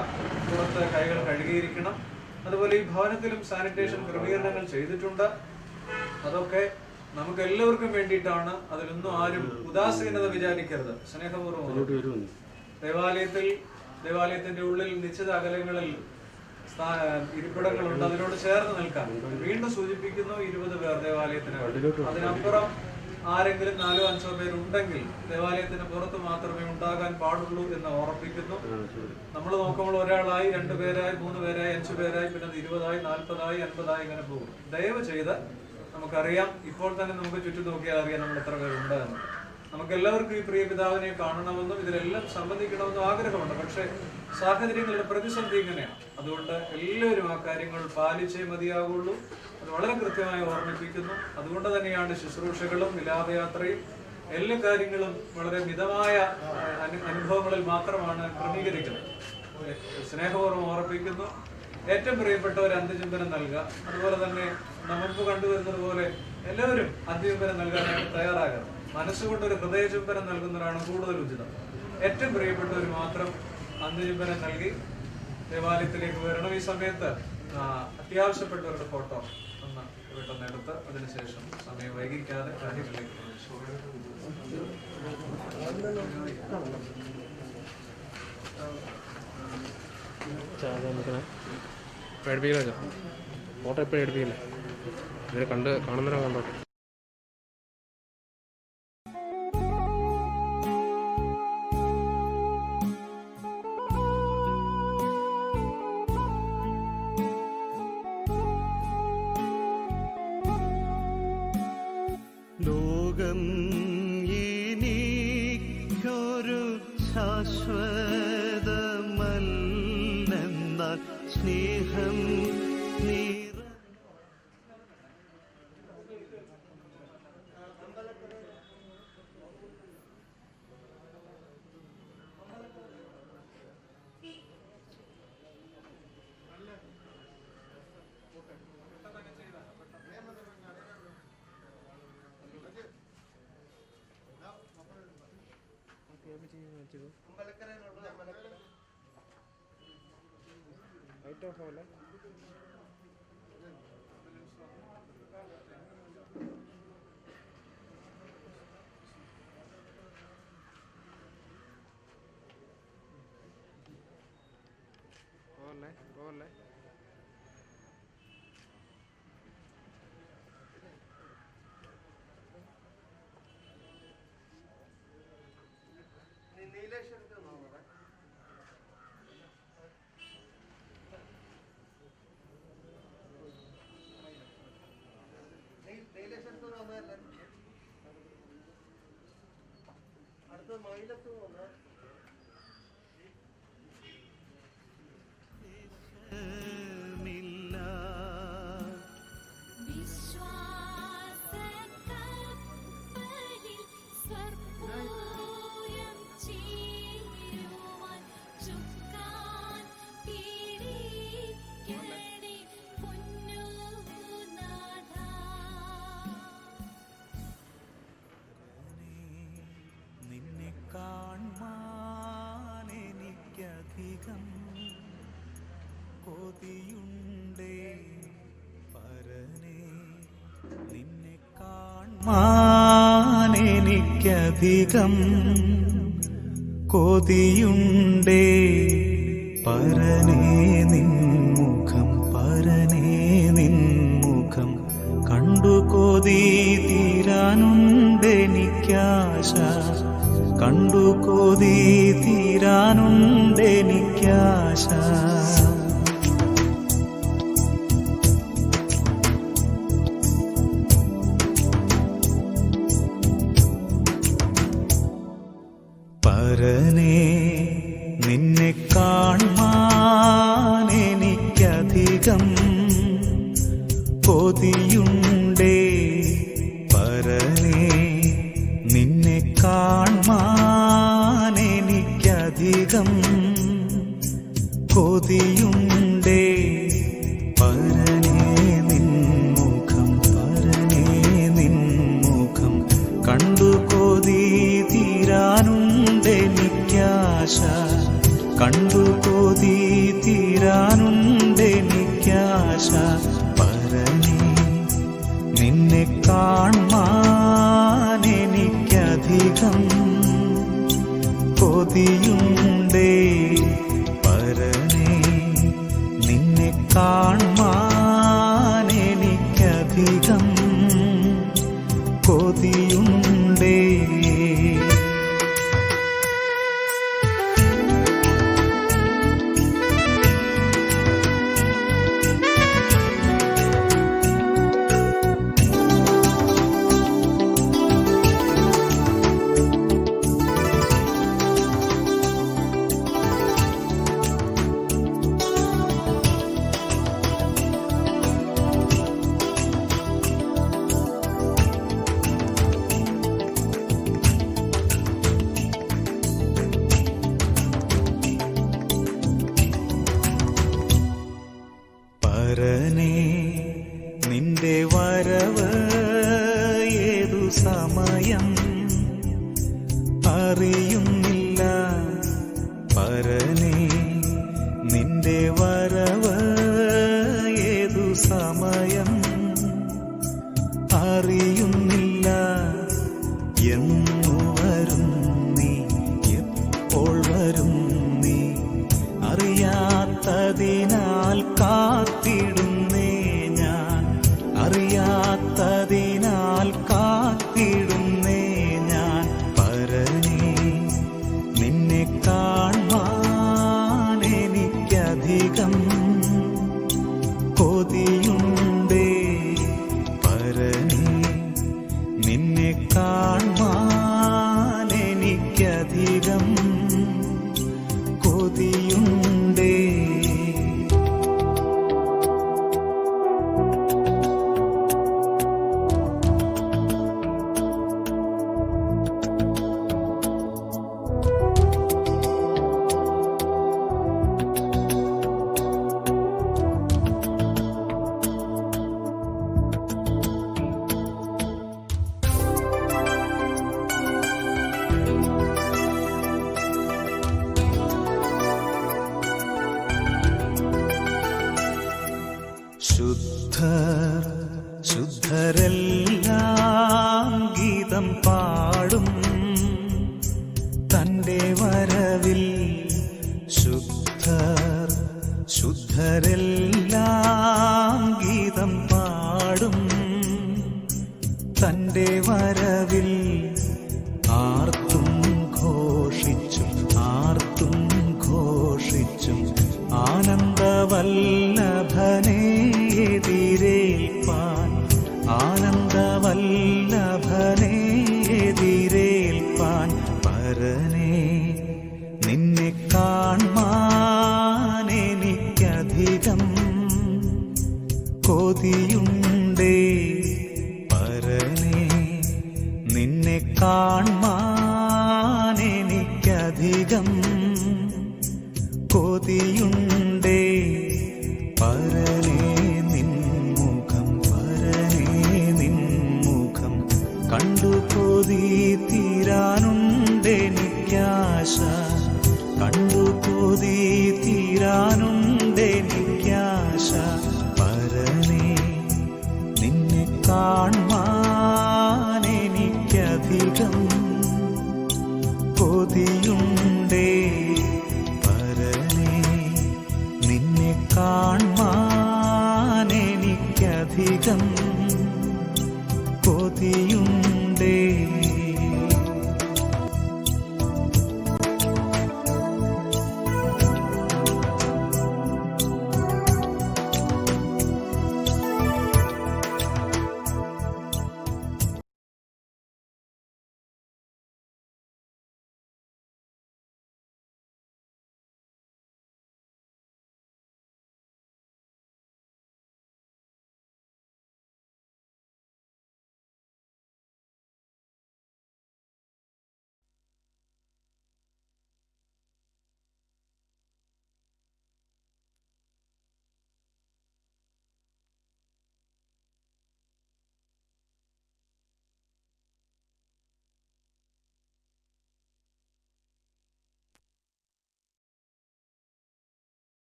പുറത്ത് കൈകൾ കഴുകിയിരിക്കണം. അതുപോലെ ഈ ഭവനത്തിലും സാനിറ്റേഷൻ ക്രമീകരണങ്ങൾ ചെയ്തിട്ടുണ്ട്. അതൊക്കെ നമുക്ക് എല്ലാവർക്കും വേണ്ടിയിട്ടാണ്. അതിലൊന്നും ആരും ഉദാസീനത വിചാരിക്കരുത്. സ്നേഹപൂർവ്വം ദേവാലയത്തിന്റെ ഉള്ളിൽ നിശ്ചിത അകലങ്ങളിൽ ഇരിപ്പിടങ്ങളുണ്ട്, അതിനോട് ചേർന്ന് നിൽക്കാൻ. വീണ്ടും സൂചിപ്പിക്കുന്നു, 20 പേർ ദേവാലയത്തിനകത്ത്. അതിനപ്പുറം ആരെങ്കിലും 4-5 പേരുണ്ടെങ്കിൽ ദേവാലയത്തിന് പുറത്ത് മാത്രമേ ഉണ്ടാകാൻ പാടുള്ളൂ എന്ന് ഓർമ്മിപ്പിക്കുന്നു. നമ്മൾ നോക്കുമ്പോൾ ഒരാളായി, 2 പേരായി, 3 പേരായി, 5 പേരായി, പിന്നെ 20ആയി, 40ആയി, 50ആയി ഇങ്ങനെ പോകും. ദയവ് ചെയ്ത്, നമുക്കറിയാം, ഇപ്പോൾ തന്നെ നമുക്ക് ചുറ്റും നോക്കിയാൽ അറിയാം നമ്മൾ എത്ര പേരുണ്ട് എന്ന്. നമുക്ക് എല്ലാവർക്കും ഈ പ്രിയ പിതാവിനെ കാണണമെന്നും ഇതിലെല്ലാം സംബന്ധിക്കണമെന്നും ആഗ്രഹമുണ്ട്. പക്ഷേ സാഹചര്യങ്ങളുടെ പ്രതിസന്ധി ഇങ്ങനെയാണ്. അതുകൊണ്ട് എല്ലാവരും ആ കാര്യങ്ങൾ പാലിച്ചേ മതിയാകുള്ളൂ. അത് വളരെ കൃത്യമായി ഓർമ്മിപ്പിക്കുന്നു. അതുകൊണ്ട് തന്നെയാണ് ശുശ്രൂഷകളും വിലാപയാത്രയും എല്ലാ കാര്യങ്ങളും വളരെ മിതമായ അനുഭവങ്ങളിൽ മാത്രമാണ് ക്രമീകരിക്കുന്നത്. സ്നേഹപൂർവ്വം ഓർമ്മിപ്പിക്കുന്നു. ഏറ്റവും പ്രിയപ്പെട്ടവർ അന്ത്യചുംബനം നൽകുക. അതുപോലെ തന്നെ നമുക്ക് കണ്ടുവരുന്നത് പോലെ എല്ലാവരും അന്ത്യചുംബനം നൽകാനായിട്ട് തയ്യാറാകണം. മനസ്സുകൊണ്ട് ഒരു ഹൃദയചുംബനം നൽകുന്നവരാണ് കൂടുതൽ ഉചിതം. ഏറ്റവും പ്രിയപ്പെട്ടവർ മാത്രം അന്ത്യചുംബനം നൽകി ദേവാലയത്തിലേക്ക് വരണം. ഈ സമയത്ത് അത്യാവശ്യപ്പെട്ടവരുടെ ഫോട്ടോ ഒന്ന് പെട്ടെന്ന് എടുത്ത് അതിനുശേഷം സമയം വൈകിക്കാതെ കാര്യങ്ങളിലേക്ക് പേടിപ്പിക്കില്ല. ഫോട്ടോ എപ്പോഴും എടുപ്പിക്കില്ല. ഇതിനെ കാണുന്നവരെ കണ്ടോട്ടെ. ലോകം എനിക്കൊരു ശാശ്വതമല്ലെന്നാൽ സ്നേഹം പോകല്ലേ. അടുത്ത മൈലത്ത് പോന്ന കാൺമാ മാനെനിക്കധികം കൊതിയുണ്ടേ പരനേ നിൻമുഖം, പരനേ നിൻമുഖം കണ്ടു കൊതി തീരാനുണ്ടെനിക്കാശ, കണ്ടു കൊതി തീരാനുണ്ടെനിക്കാശ. പരനേ നിന്നെ കാൺമാൻ എനിക്കധികം കൊതിയുണ്ടേ പരനേ നിന്നെ കാൺമാൻ എനിക്കധികം കൊതിയുണ്ടേ പരനേ നിൻമുഖം, പരനേ നിൻമുഖം കണ്ടു കൊതി തീരാനുണ്ടെനിക്കാശ, കണ്ടു കൊതി തീരാനുണ്ടെനിക്കാശ. പരനേ നിന്നെ കാൺമാൻ എനിക്കധികം കൊതിയുണ്ടേ പരനേ നിന്നെ കാൺമാൻ എനിക്കധികം കൊതിയുണ്ടേ. പരനേ നിന്റെ വരവ് ഏതു സമയം അറിയുന്നില്ല, പരനേ നിന്റെ വരവ് ഏതു സമയം അറിയുന്നില്ല. എന്നു വരും നീ, എപ്പോൾ വരും നീ അറിയാത്തതിനാൽ കാത്തിടുന്നേ ഞാൻ, അറിയാത്തതിനാൽ കാത്തിടുന്നേ ഞാൻ. പരനേ നിന്നെ കാൺമാൻ എനിക്കധികം കൊതിയുണ്ടേ പരനേ നിന്നെ കാൺമാൻ എനിക്കധികം കൊതിയുണ്ടേ. ശുദ്ധർ ശുദ്ധരെല്ലാം ഗീതം പാടും തന്റെ വരവിൽ, ശുദ്ധർ ശുദ്ധരെല്ലാം ഗീതം പാടും തന്റെ വരവിൽ. ആർത്തും ഘോഷിച്ചും ആർത്തും ഘോഷിച്ചും ആനന്ദവല്ലഭനെ എതിരേൽപ്പാൻ, ആനന്ദവല്ലഭനെ എതിരേൽപ്പാൻ. പരനേ നിന്നെ കാൺമാൻ എനിക്കധികം കൊതിയുണ്ടേ പരനേ നിന്നെ കാൺമാൻ എനിക്കധികം കൊതിയുണ്ടേ പരനേ നിൻമുഖം, പരനേ നിൻമുഖം കണ്ടു കൊതി തീരാനുണ്ടെനിക്കാശ, കണ്ടു കൊതി തീരാനുണ്ടെനിക്കാശ. പരനേ നിന്നെ കാൺമാൻ അധികം കൊതിയുണ്ടേ.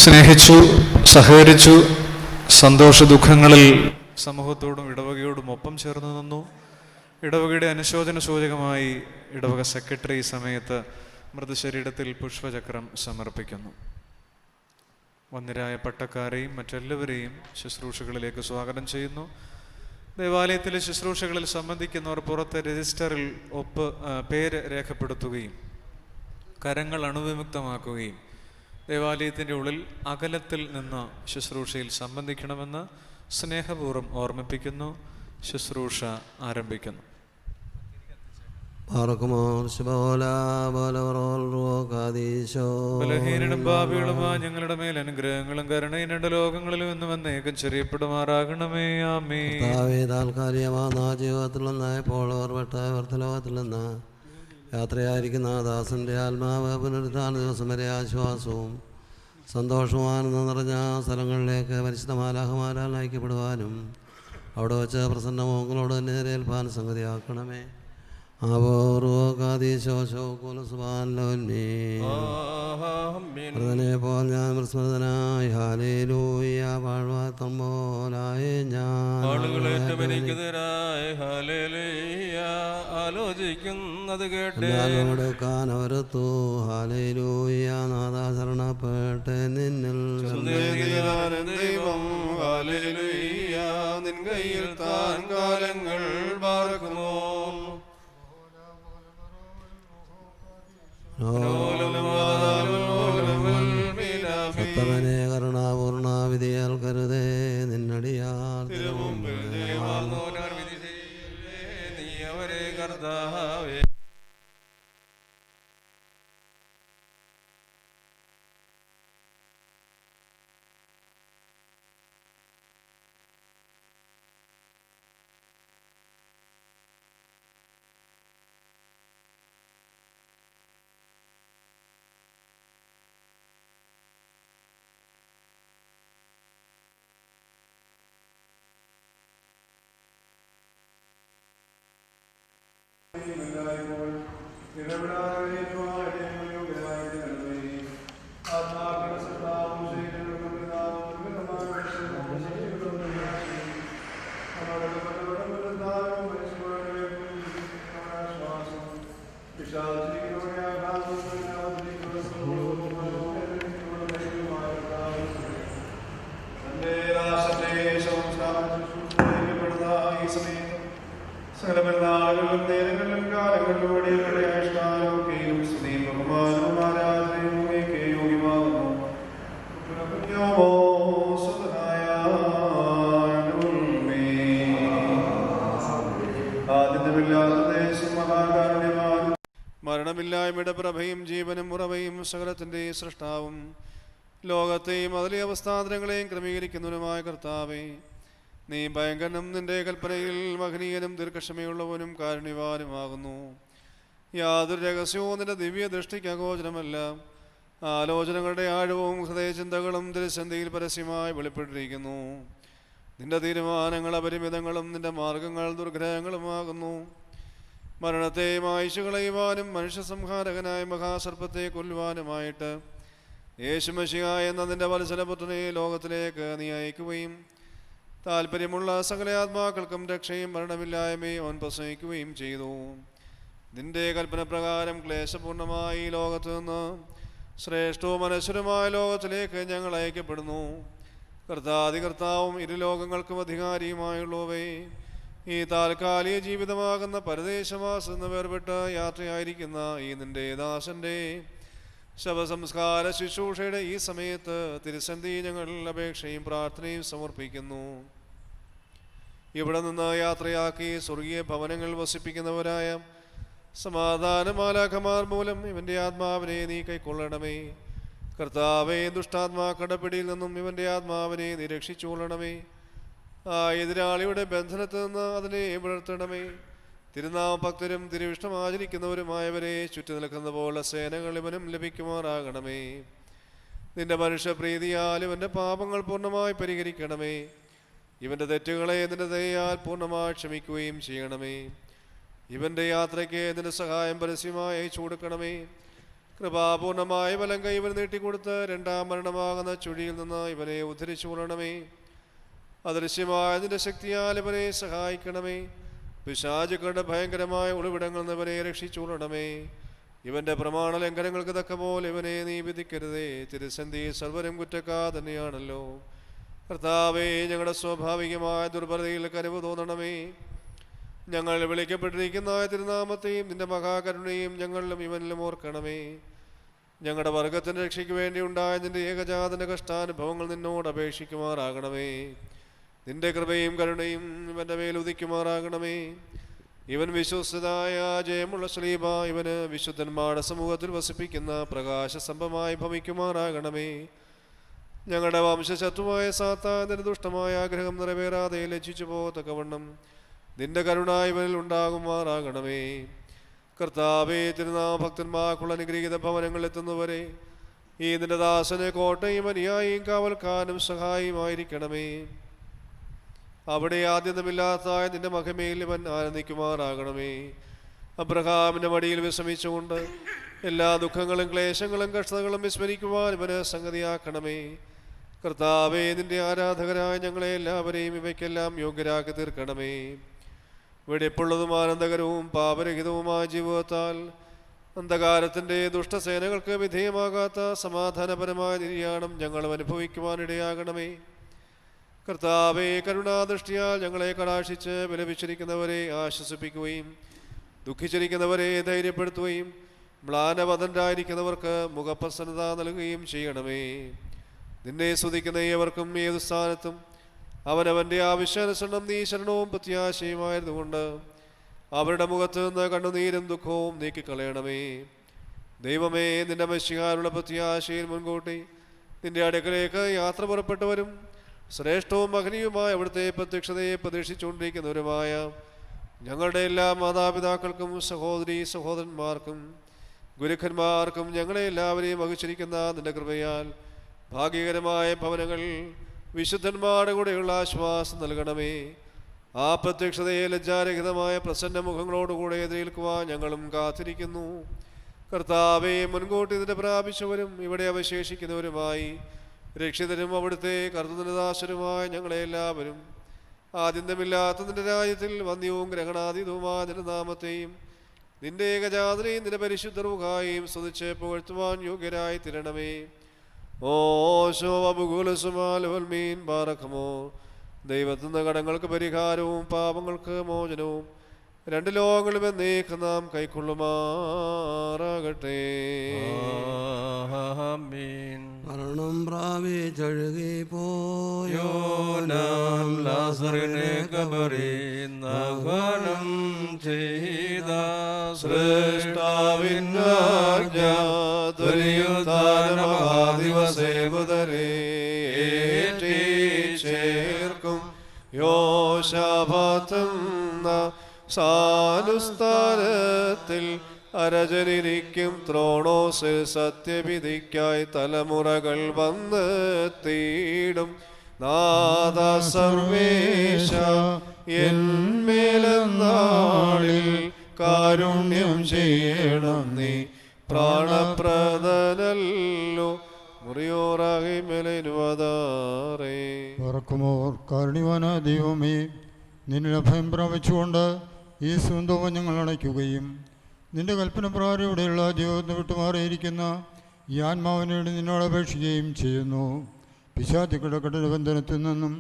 സ്നേഹിച്ചു, സഹകരിച്ചു, സന്തോഷ ദുഃഖങ്ങളിൽ സമൂഹത്തോടും ഇടവകയോടും ഒപ്പം ചേർന്ന് നിന്നു. ഇടവകയുടെ അനുശോചന സൂചകമായി ഇടവക സെക്രട്ടറി ഈ സമയത്ത് മൃതശരീരത്തിൽ പുഷ്പചക്രം സമർപ്പിക്കുന്നു. വന്ദ്യരായ പട്ടക്കാരെയും മറ്റെല്ലാവരെയും ശുശ്രൂഷകളിലേക്ക് സ്വാഗതം ചെയ്യുന്നു. ദേവാലയത്തിലെ ശുശ്രൂഷകളിൽ സംബന്ധിക്കുന്നവർ പുറത്തെ രജിസ്റ്ററിൽ പേര് രേഖപ്പെടുത്തുകയും കരങ്ങൾ അണുവിമുക്തമാക്കുകയും ദേവാലയത്തിൻ്റെ ഉള്ളിൽ അകലത്തിൽ നിന്ന് ശുശ്രൂഷയിൽ സംബന്ധിക്കണമെന്ന് സ്നേഹപൂർവ്വം ഓർമ്മിപ്പിക്കുന്നു. ശുശ്രൂഷ ആരംഭിക്കുന്നു. ബലഹീനനും പാപികളുമായ ഞങ്ങളുടെ മേൽ അനുഗ്രഹങ്ങളും കരുണയും രണ്ട് ലോകങ്ങളിലും എന്നും എന്നേക്കും ചെറിയപ്പെടുമാറാകണമേ. ആമേൻ. താൽക്കാലികമാ ജീവിതത്തിൽ നിന്ന് ഇപ്പോൾ ഓർമ്മലോകത്തിൽ നിന്ന് യാത്രയായിരിക്കുന്ന ദാസന്റെ ആത്മാവ് പുനരുദ്ധാന ദിവസം വരെ ആശ്വാസവും സന്തോഷവും ആനന്ദം നിറഞ്ഞ സ്ഥലങ്ങളിലേക്ക് പരിശുദ്ധ മാലാഖമാരാൽ നയിക്കപ്പെടുവാനും അവിടെ വെച്ച് പ്രസന്നമോങ്ങളോട് നേരേൽപ്പാൻ സംഗതിയാക്കണമേ. ോൽ ഞാൻ സ്മൃതനായി ഹാലേലൂയ വാഴ്വാത്തമ്പോലായ ഞാൻ ആലോചിക്കുന്നത് കേട്ട് അവരത്തു ഹാലേലൂയ നാദാ ശരണപ്പെട്ട് നിന്നിൽ ദൈവം ഹാലേലൂയ നിൻ കയ്യിൽ താൻ കാലങ്ങൾ പാർക്കുമോ. കർത്തവനെ കരുണാപൂർണ വിധിയാൽ കരുതേ നിന്നടിയാൽ നീ അവരെ കർത്താവേ മരണമില്ലായ്മയുടെ പ്രഭയും ജീവനും ഉറവയും സകലത്തിൻ്റെ സൃഷ്ടാവും ലോകത്തെയും അതിലെ അവസ്ഥാന്തരങ്ങളെയും ക്രമീകരിക്കുന്നവനുമായ കർത്താവേ, നീ ഭയങ്കരനും നിന്റെ കൽപ്പനയിൽ മഹനീയനും ദീർഘക്ഷമയുള്ളവനും കാരുണ്യവാനുമാകുന്നു. യാതൊരു രഹസ്യവും നിന്റെ ദിവ്യ ദൃഷ്ടിക്ക് അഗോചരമല്ല. ആലോചനകളുടെ ആഴവും ഹൃദയചിന്തകളും തിരുസന്ധിയിൽ പരസ്യമായി വെളിപ്പെട്ടിരിക്കുന്നു. നിന്റെ തീരുമാനങ്ങൾ അപരിമിതങ്ങളും നിന്റെ മാർഗങ്ങൾ ദുർഗ്രഹങ്ങളുമാകുന്നു. മരണത്തെ മായ്ച്ചുകളയുവാനും മനുഷ്യ സംഹാരകനായ മഹാസർപ്പത്തെ കൊല്ലുവാനുമായിട്ട് യേശുമശിഹ എന്ന നിന്റെ വത്സലപുത്രനെ ലോകത്തിലേക്ക് നീ അയക്കുകയും താല്പര്യമുള്ള സകല ആത്മാക്കൾക്കും രക്ഷയും മരണമില്ലായ്മയും അവൻ പ്രസംഗിക്കുകയും ചെയ്തു. നിന്റെ കൽപ്പന പ്രകാരം ക്ലേശപൂർണമായി ഈ ലോകത്ത് നിന്ന് ശ്രേഷ്ഠവും അനശ്വരമായ ലോകത്തിലേക്ക് ഞങ്ങൾ അയക്കപ്പെടുന്നു. കർത്താവും ഇരു ലോകങ്ങൾക്കും അധികാരിയുമായുള്ളവേ, ഈ താൽക്കാലിക ജീവിതമാകുന്ന പരദേശവാസം എന്ന് വേർപെട്ട് യാത്രയായിരിക്കുന്ന ഈ നിന്റെ ദാസന്റെ ശവസംസ്കാര ശുശ്രൂഷയുടെ ഈ സമയത്ത് തിരുസന്ധി ഞങ്ങൾ അപേക്ഷയും പ്രാർത്ഥനയും സമർപ്പിക്കുന്നു. ഇവിടെ നിന്ന് യാത്രയാക്കി സ്വർഗീയ ഭവനങ്ങൾ വസിപ്പിക്കുന്നവരായ സമാധാന മാലാഖമാർ മൂലം ഇവന്റെ ആത്മാവിനെ നീ കൈക്കൊള്ളണമേ. കർത്താവേ, ദുഷ്ടാത്മാക്കളുടെ പിടിയിൽ നിന്നും ഇവന്റെ ആത്മാവിനെ നീ രക്ഷിച്ചുകൊള്ളണമേ. ആ എതിരാളിയുടെ ബന്ധനത്തിൽ നിന്ന് അതിനെ വിളർത്തണമേ. തിരുനാമഭക്തരും തിരുവിഷ്ടം ആചരിക്കുന്നവരുമായവരെ ചുറ്റി നിൽക്കുന്ന പോലെ സേനകൾ ഇവനും ലഭിക്കുമാറാകണമേ. നിന്റെ മനുഷ്യപ്രീതിയാൽ ഇവന്റെ പാപങ്ങൾ പൂർണ്ണമായി പരിഹരിക്കണമേ. ഇവന്റെ തെറ്റുകളെ നിന്റെ ദയയാൽ പൂർണ്ണമായി ക്ഷമിക്കുകയും ചെയ്യണമേ. ഇവന്റെ യാത്രയ്ക്ക് നിന്റെ സഹായം പരസ്യമായി അയച്ചു കൊടുക്കണമേ. കൃപാപൂർണമായ വലം കൈ ഇവൻ നീട്ടിക്കൊടുത്ത് രണ്ടാം മരണമാകുന്ന ചുഴിയിൽ നിന്ന് ഇവനെ ഉദ്ധരിച്ചു കൊള്ളണമേ. അദൃശ്യമായ നിന്റെ ശക്തിയാൽ ഇവനെ സഹായിക്കണമേ. പിശാചുക്കളുടെ ഭയങ്കരമായ ഒളിവിടങ്ങളിൽ നിന്ന് ഇവനെ രക്ഷിച്ചുകൊള്ളണമേ. ഇവന്റെ പ്രമാണ ലംഘനങ്ങൾക്ക് തക്കപോലെ ഇവനെ നീ വിധിക്കരുതേ. തിരുസന്ധി സർവരും കുറ്റക്കാർ തന്നെയാണല്ലോ. കർത്താവേ, ഞങ്ങളുടെ സ്വാഭാവികമായ ദുർബലതയിൽ കനിവ് തോന്നണമേ. ഞങ്ങൾ വിളിക്കപ്പെട്ടിരിക്കുന്ന തിരുനാമത്തെയും നിന്റെ മഹാകരുണയും ഞങ്ങളിലും ഇവനിലും ഓർക്കണമേ. ഞങ്ങളുടെ വർഗത്തിന്റെ രക്ഷയ്ക്ക് വേണ്ടി ഉണ്ടായ നിന്റെ ഏകജാതന കഷ്ടാനുഭവങ്ങൾ നിന്നോട് അപേക്ഷിക്കുമാറാകണമേ. നിന്റെ കൃപയും കരുണയും ഇവന്റെ മേൽ ഉദിക്കുമാറാകണമേ. ഇവൻ വിശ്വസ്തനായ ജയമുള്ള ശ്ലീബ, ഇവന് വിശുദ്ധന്മാരുടെ സമൂഹത്തിൽ വസിപ്പിക്കുന്ന പ്രകാശസ്തംഭമായി ഭവിക്കുമാറാകണമേ. ഞങ്ങളുടെ വംശശത്രുവായ സാത്താന്റെ ദുഷ്ടമായ ആഗ്രഹം നിറവേറാതെ ലജ്ജിച്ചു പോകത്തക്കവണ്ണം നിന്റെ കരുണ ഇവനിൽ ഉണ്ടാകുമാറാകണമേ. കർത്താവേ, തിരുനാമഭക്തന്മാർക്കുള്ള അനുഗ്രഹീത ഭവനങ്ങളിൽ എത്തുന്നവരെ ഈ നിന്റെ ദാസനെ കോട്ടയും അനുയായിയും കാവൽക്കാരനും സഹായിയുമായിരിക്കണമേ. അവിടെ ആദ്യന്തമില്ലാത്തതായ നിന്റെ മഹിമയിൽ ഇവൻ ആനന്ദിക്കുമാറാകണമേ. അബ്രഹാമിന്റെ മടിയിൽ വിശ്രമിച്ചുകൊണ്ട് എല്ലാ ദുഃഖങ്ങളും ക്ലേശങ്ങളും കഷ്ടതകളും വിസ്മരിക്കുവാൻ ഇവന് സംഗതിയാക്കണമേ. കർത്താവേ, നിന്റെ ആരാധകരായ ഞങ്ങളെ എല്ലാവരെയും ഇവയ്ക്കെല്ലാം യോഗ്യരാക്കി തീർക്കണമേ. വെടിപ്പുള്ളതും ആനന്ദകരവും പാപരഹിതവുമായ ജീവിതത്താൽ അന്ധകാരത്തിന്റെ ദുഷ്ടസേനകൾക്ക് വിധേയമാകാത്ത സമാധാനപരമായ നിര്യാണം ഞങ്ങളും അനുഭവിക്കുവാനിടയാകണമേ. കർത്താവേ, കരുണാദൃഷ്ടിയാൽ ഞങ്ങളെ കടാക്ഷിച്ച് വിലപിച്ചിരിക്കുന്നവരെ ആശ്വസിപ്പിക്കുകയും ദുഃഖിച്ചിരിക്കുന്നവരെ ധൈര്യപ്പെടുത്തുകയും മ്ലാനവദന്റായിരിക്കുന്നവർക്ക് മുഖപ്രസന്നത നൽകുകയും ചെയ്യണമേ. നിന്നെ സ്തുതിക്കുന്ന ഏവർക്കും ഏതു സ്ഥാനത്തും അവനവൻ്റെ ആവശ്യാനുസരണം നീ ശരണവും പ്രത്യാശയുമായിരുന്നുകൊണ്ട് അവരുടെ മുഖത്ത് നിന്ന് കണ്ണുനീരും ദുഃഖവും നീക്കിക്കളയണമേ. ദൈവമേ, നിന്റെ മനുഷ്യകാരുടെ പ്രത്യാശയിൽ മുൻകൂട്ടി നിന്റെ അടുക്കലേക്ക് യാത്ര പുറപ്പെട്ടവരും ശ്രേഷ്ഠവും മഹനീയവുമായ അവിടുത്തെ പ്രത്യക്ഷതയെ പ്രതീക്ഷിച്ചുകൊണ്ടിരിക്കുന്നവരുമായ ഞങ്ങളുടെ എല്ലാ മാതാപിതാക്കൾക്കും സഹോദരീ സഹോദരന്മാർക്കും ഗുരുക്കന്മാർക്കും ഞങ്ങളെ എല്ലാവരെയും വഹിച്ചിരിക്കുന്ന നിന്റെ കൃപയാൽ ഭാഗ്യകരമായ ഭവനങ്ങൾ വിശുദ്ധന്മാരുടെ കൂടെയുള്ള ആശ്വാസം നൽകണമേ. ആ പ്രത്യക്ഷതയെ ലജ്ജാരഹിതമായ പ്രസന്ന മുഖങ്ങളോടുകൂടെ എതിരേൽക്കുവാൻ ഞങ്ങളും കാത്തിരിക്കുന്നു. കർത്താവെ, മുൻകൂട്ടി ഇതിനെ പ്രാപിച്ചവരും ഇവിടെ അവശേഷിക്കുന്നവരുമായി രക്ഷിതരും അവിടുത്തെ കർത്തൃദാസരുമായ ഞങ്ങളെ എല്ലാവരും ആദ്യന്തമില്ലാത്ത നിന്റെ രാജ്യത്തിൽ വന്യവും ഗ്രഹണാതീതവുമായ നിന്റെ നാമത്തെയും നിന്റെ ഏകജാതനെയും നിന്റെ പരിശുദ്ധ റൂഹായെയും സ്തുതിച്ച് പുകഴ്ത്തുവാൻ യോഗ്യരായി തീരണമേ. ഓ ശോഭുകുലസുമാലുവൽമീൻ ബാറഖമോ, ദൈവത്തിൻ്റെ കടങ്ങൾക്ക് പരിഹാരവും പാപങ്ങൾക്ക് മോചനവും രണ്ട് ലോകങ്ങളും എന്നേക്ക് നാം കൈക്കൊള്ളുമാറാകട്ടെ. മരണം പ്രാപിച്ചഴുകി പോയോ യോനാം ലാസറിനെ കബറിന്നഹനം ചെയ്ത സൃഷ്ടാവിന്നാദിവസേ മുതലേ ചേർക്കും യോശാപത്തുന്ന സാനുസ്ഥാനത്തിൽ അരജനിരിക്കും ത്രോണോസിൽ സത്യവിധിക്കായി തലമുറകൾ വന്ന് തീടും നാദ സർവേശ എന്മേലെന്നാളിൽ കാരുണ്യം ചെയ്യണം നീ പ്രാണപ്രദനല്ലോ ഓർക്കുമോർ കാരുണ്യവാന ദൈവമേ, നിന്നിൽ അഭയം പ്രാപിച്ചുകൊണ്ട് ഈ സ്വന്തവും ഞങ്ങൾ അണയ്ക്കുകയും നിന്റെ കൽപ്പന പ്രകാരം ഇവിടെയുള്ള ജീവിതത്തിന് വിട്ടുമാറിയിരിക്കുന്ന ഈ ആത്മാവിനോട് നിന്നോട് അപേക്ഷിക്കുകയും ചെയ്യുന്നു. പിശാചുക്കളുടെ കഠിന ബന്ധനത്തിൽ നിന്നും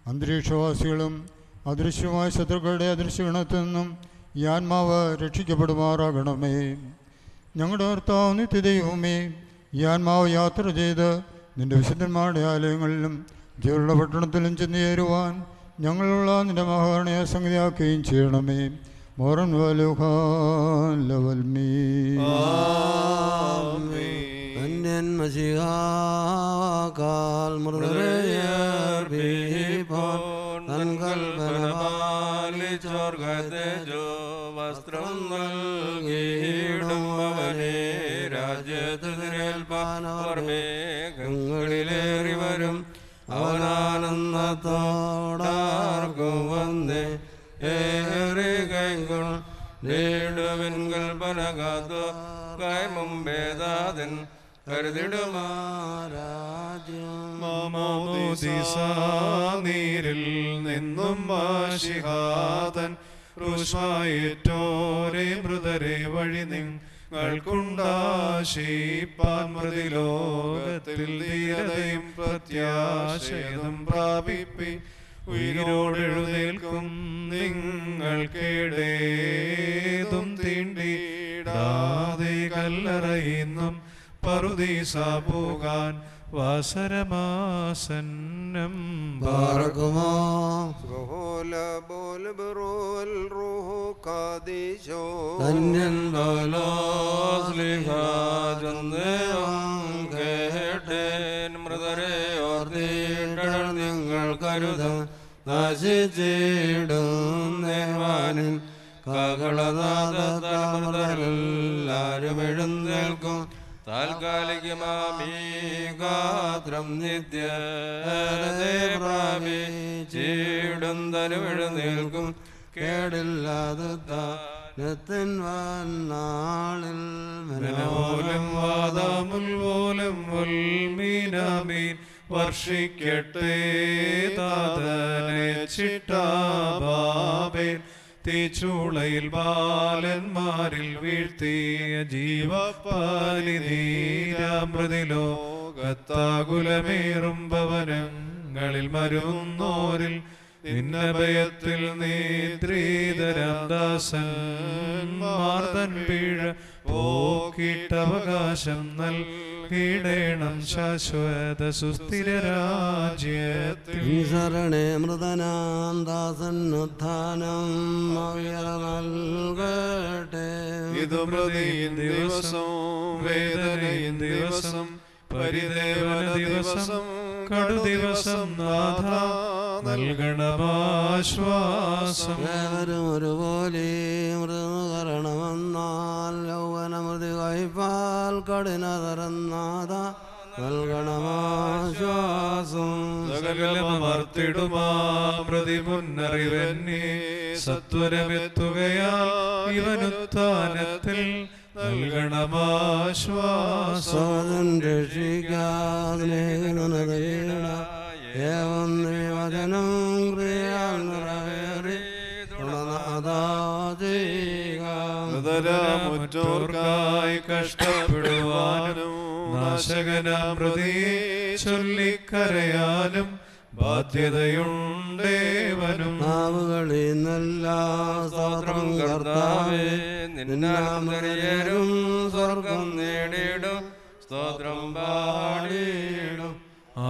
അന്തരീക്ഷവാസികളും അദൃശ്യമായ ശത്രുക്കളുടെ അദൃശ്യഗണത്തിൽ നിന്നും ഈ ആത്മാവ് രക്ഷിക്കപ്പെടുമാറാകണമേ. ഞങ്ങളുടെ കർത്താവ് നിത്യദൈവമേ, ഈ ആത്മാവ് യാത്ര ചെയ്ത് നിന്റെ വിശുദ്ധന്മാരുടെ ആലയങ്ങളിലും ജീവനുള്ള പട്ടണത്തിലും ചെന്ന് ചേരുവാൻ ഞങ്ങളുള്ള നിന്റെ മഹാകരുണയെ സംഗതിയാക്കുകയും ചെയ്യണമേ. മോറൻ വലുഹാലവൽമീ ധന്യൻ മസിഹാകാൽ മൃദയർപ്പിപ്പോൾ തൻ കൽപ്പന പാലിച്ചോർഗതേജോ വസ്ത്രം നൽകിയിടും അവനെ രാജ്യത്ത് മേഘങ്ങളിലേറി വരും അവനാനന്ദത്തോടാർക്കും വന്നേ ഏറെ കൈകൾ നേടുവിൻ കൽപ്പന കാത്തു മുമ്പേതാതൻ നീരിൽ നിന്നും മാഷിഹാതൻ ൃഷായേറ്റോരെ മൃതരെ വഴി നിങ്ങൾക്കുണ്ടാശിപ്പാൻ മൃതിലോകത്തിൽ ധീരതയും പ്രത്യാശയതും പ്രാപിപ്പി ഉയരോടെഴുന്നേൽക്കും നിങ്ങൾക്കേടേതും തീണ്ടിടാതെ കല്ലറയിന്നും പറുദീസ പോകാൻ വാസരമാസന്നം. ധന്യൻ കേട്ടേൻ മൃതരെ ഓർത്തിടൽ നിങ്ങൾ കരുത നശിച്ചിടും നേവാനിൻ കാകളനാഥല്ലാരും എഴുന്നേൽക്കും താൽക്കാലികമാമീഗാത്രം നിത്യീടും തനുമെഴുന്നേൽക്കും കേടില്ലാതെ താനത്തിൻ വന്നാളിൽ മനോലം വാദമുൽവോലം ഉൽമീനാമീൻ വർഷിക്കട്ടെ താതനെ ചിട്ടാബാബേൻ തീച്ചൂളയിൽ ബാലന്മാരിൽ വീഴ്ത്തിയ ജീവപ്പാലി നീരാമൃതിലോകത്താകുലമേറും ഭവനങ്ങളിൽ മരുന്നോരിൽ നിന്നഭയത്തിൽ നേത്രീതരം ദാസന്മാർതൻ പിഴ പോക്കിട്ടവകാശം നൽകിടേണം ശാശ്വത സുസ്ഥിര രാജ്യത്തിൽ. ശരണേ മൃതനാം ദാസന്നുത്ഥാനം നൽകട്ടെ. ഇതു പ്രതിയും ദിവസം വേദനയും ദിവസം പരിദേവന ദിവസം കടുദിവസം നാഥ നൽകണമാശ്വാസം. ഏവരും ഒരുപോലെ മൃദുകരണമെന്നാൽ യൗവനമൃതി കൈപ്പാൽ കഠിനതരന്നാഥ നൽകണമാശ്വാസം. സകലമർത്തിടുമാതി മുന്നറിവെന്നെ സത്വരമെത്തുകയാൽ ഇവനുത്ഥാനത്തിൽ നൽകണമാശ്വാസം. രക്ഷിക്കാതെ ഏവം വചനം ക്രിയാൽ നിറവേറി മുറ്റോർക്കായി കഷ്ടപ്പെടുവാനും നാശകനാമൃതിയെ ചൊല്ലിക്കരയാനും ബാധ്യതയുണ്ടേവനും. നാവുകളിൽ നല്ല സ്തോത്രം കർത്താവേ നിന്നാമരും സ്വർഗം നേടിയിടും സ്തോത്രം പാടിയിടും.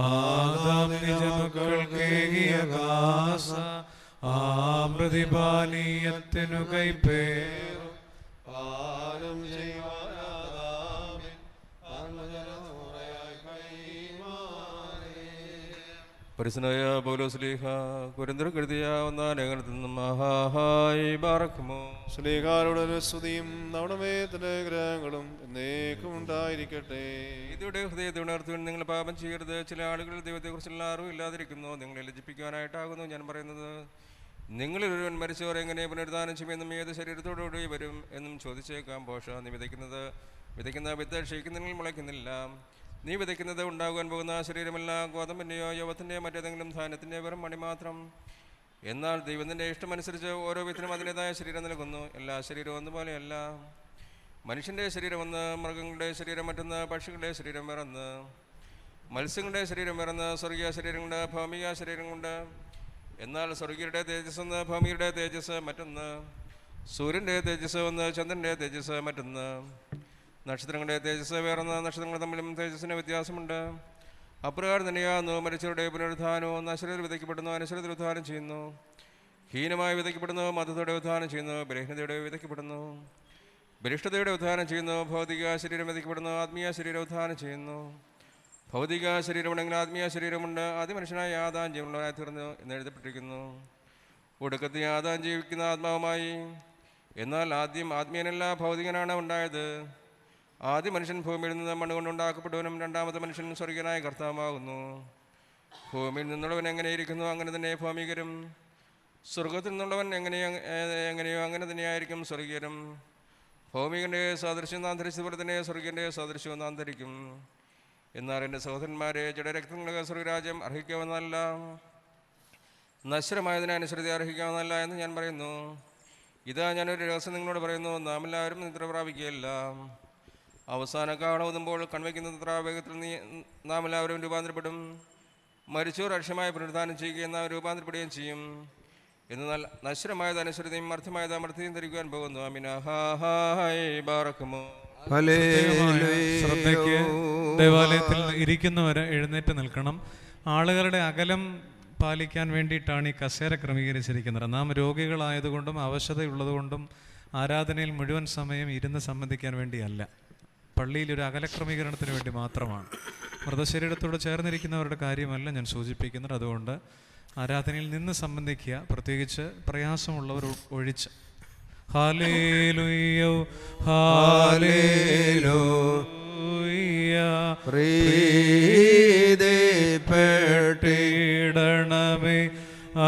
ആദാം നിജമക്കൾക്കേകിയ കാസ ആ പ്രതിപാനീയത്തിനു കൈപ്പേറും പാലം പരിസനായ പൗലോസ്ലീഹ കുരിന്തിർക്ക് എഴുതിയ ഒന്നാം ലേഖനത്തിൽ നിന്നും മഹാഹായി ബാറക്കുമോ. സ്ലീഹാരുടെ സ്തുതിയും നവണമേത്തിന്റെ ഗ്രഹങ്ങളും എന്നേക്കും ഉണ്ടായിരിക്കട്ടെ. ഇതിയുടെ ഹൃദയത്തെ ഉണർത്തുവാൻ നിങ്ങൾ പാപം ചെയ്യരുത്. ചില ആളുകൾ ദൈവത്തെക്കുറിച്ചുള്ള അറിവ് ഇല്ലാതിരിക്കുന്നു. നിങ്ങളെ ലജ്ജിപ്പിക്കാനായിട്ടാകുന്നു ഞാൻ പറയുന്നത്. നിങ്ങളിൽ ഒരുവൻ മരിച്ചവർ എങ്ങനെ പുനരുദ്ധാനം ചെയ്യുമെന്നും ഏത് ശരീരത്തോടുകൂടി വരും എന്നും ചോദിച്ചേക്കാം. പോഷ നീ വിതയ്ക്കുന്ന വിത്ത് ക്ഷയിക്കുന്നതിൽ മുളയ്ക്കുന്നില്ല. നീ വിതയ്ക്കുന്നത് ഉണ്ടാകുവാൻ പോകുന്ന ശരീരമല്ല, ഗോതമ്പിൻ്റെയോ യവത്തിൻ്റെയോ മറ്റേതെങ്കിലും ധാന്യത്തിൻ്റെ വെറും മണി മാത്രം. എന്നാൽ ദൈവത്തിൻ്റെ ഇഷ്ടമനുസരിച്ച് ഓരോ വിധത്തിനും അതിൻ്റെതായ ശരീരം നൽകുന്നു. എല്ലാ ശരീരവും ഒന്നുപോലെയല്ല. മനുഷ്യൻ്റെ ശരീരം ഒന്ന്, മൃഗങ്ങളുടെ ശരീരം മറ്റൊന്ന്, പക്ഷികളുടെ ശരീരം വേറൊന്ന്, മത്സ്യങ്ങളുടെ ശരീരം വേറൊന്ന്, സ്വർഗീയ ശരീരങ്ങളുണ്ട്, ഭൗമിക ശരീരങ്ങളുണ്ട്. എന്നാൽ സ്വർഗീയരുടെ തേജസ് ഒന്ന്, ഭൗമികരുടെ തേജസ് മറ്റൊന്ന്, സൂര്യൻ്റെ തേജസ് ഒന്ന്, ചന്ദ്രൻ്റെ തേജസ് മറ്റൊന്ന്, നക്ഷത്രങ്ങളുടെ തേജസ് വേറൊന്ന്. നക്ഷത്രങ്ങൾ തമ്മിലും തേജസ്സിന് വ്യത്യാസമുണ്ട്. അപ്രകാരം തന്നെയാകുന്നു മരിച്ചവരുടെ പുനരുദ്ധാനവും. നശ്വരത്തിൽ വിതയ്ക്കപ്പെടുന്നു, അനശ്വരത്തിൽ ഉദ്ധാനം ചെയ്യുന്നു. ഹീനമായി വിതയ്ക്കപ്പെടുന്നു, മതത്തോടെ ഉദ്ധാനം ചെയ്യുന്നു. ബലഹീനതയോടെ വിതയ്ക്കപ്പെടുന്നു, ബലിഷ്ഠതയുടെ ഉദ്ധാനം ചെയ്യുന്നു. ഭൗതിക ശരീരം വിതയ്ക്കപ്പെടുന്നു, ആത്മീയ ശരീരം ഉദ്ധാനം ചെയ്യുന്നു. ഭൗതിക ശരീരമുണ്ടെങ്കിൽ ആത്മീയ ശരീരമുണ്ട്. ആദ്യ മനുഷ്യനായ ആദാം ജീവനുള്ളവനായി തീർന്നു എന്ന് എഴുതപ്പെട്ടിരിക്കുന്നു. ഒടുക്കത്തെ ആദാം ജീവിക്കുന്ന ആത്മാവുമായി. എന്നാൽ ആദ്യം ആത്മീയനല്ല, ഭൗതികനാണ് ഉണ്ടായത്. ആദ്യ മനുഷ്യൻ ഭൂമിയിൽ നിന്ന് മണ്ണ് കൊണ്ടുണ്ടാക്കപ്പെട്ടവനും രണ്ടാമത്തെ മനുഷ്യൻ സ്വർഗീയനായ കർത്താവാകുന്നു. ഭൂമിയിൽ നിന്നുള്ളവൻ എങ്ങനെയിരിക്കുന്നു അങ്ങനെ തന്നെ ഭൗമികരും, സ്വർഗത്തിൽ നിന്നുള്ളവൻ എങ്ങനെയോ അങ്ങനെ തന്നെയായിരിക്കും സ്വർഗീയരും. ഭൗമികൻ്റെ സാദൃശ്യം നാന്തരിച്ചതുപോലെ തന്നെ സ്വർഗീയൻ്റെ സാദൃശ്യവും നാന്തരിക്കും. എന്നാൽ എൻ്റെ സഹോദരന്മാരെ, ജഡരക്തങ്ങൾക്ക് സ്വർഗരാജ്യം അർഹിക്കാവുന്നതല്ല, നശ്വരമായതിനനുസരിച്ച് അർഹിക്കാവുന്നതല്ല എന്ന് ഞാൻ പറയുന്നു. ഇതാ ഞാനൊരു രഹസ്യം നിങ്ങളോട് പറയുന്നു, നാം എല്ലാവരും നിദ്ര പ്രാപിക്കുകയില്ല. അവസാന കാഹളം ഊതുമ്പോൾ കൺവയ്ക്കുന്ന വേഗത്തിൽ നാം എല്ലാവരും രൂപാന്തരപ്പെടും. മരിച്ചവർ അക്ഷയമായി പുനരുദ്ധാനം ചെയ്യുകയും നാം രൂപാന്തരപ്പെടുകയും ചെയ്യും. എന്നാൽ നശ്വരമായത് അനശ്വരതയും അർത്ഥമായത് അമർത്ഥയും ധരിക്കുവാൻ പോകുന്നു. ശ്രദ്ധയ്ക്ക് ദേവാലയത്തിൽ ഇരിക്കുന്നവരെ എഴുന്നേറ്റ് നിൽക്കണം. ആളുകളുടെ അകലം പാലിക്കാൻ വേണ്ടിയിട്ടാണ് ഈ കസേര ക്രമീകരിച്ചിരിക്കുന്നത്. നാം രോഗികളായതുകൊണ്ടും അവശതയുള്ളതുകൊണ്ടും ആരാധനയിൽ മുഴുവൻ സമയം ഇരുന്ന് സംബന്ധിക്കാൻ വേണ്ടിയല്ല, പള്ളിയിൽ ഒരു അകലക്രമീകരണത്തിന് വേണ്ടി മാത്രമാണ്. മൃതശരീരത്തോട് ചേർന്നിരിക്കുന്നവരുടെ കാര്യമല്ല ഞാൻ സൂചിപ്പിക്കുന്നത്. അതുകൊണ്ട് ആരാധനയിൽ നിന്ന് സംബന്ധിക്കുക, പ്രത്യേകിച്ച് പ്രയാസമുള്ളവർ ഒഴിച്ച്. Hallelujah hallelujah പ്രീതിപ്പെട്ടിടണമേ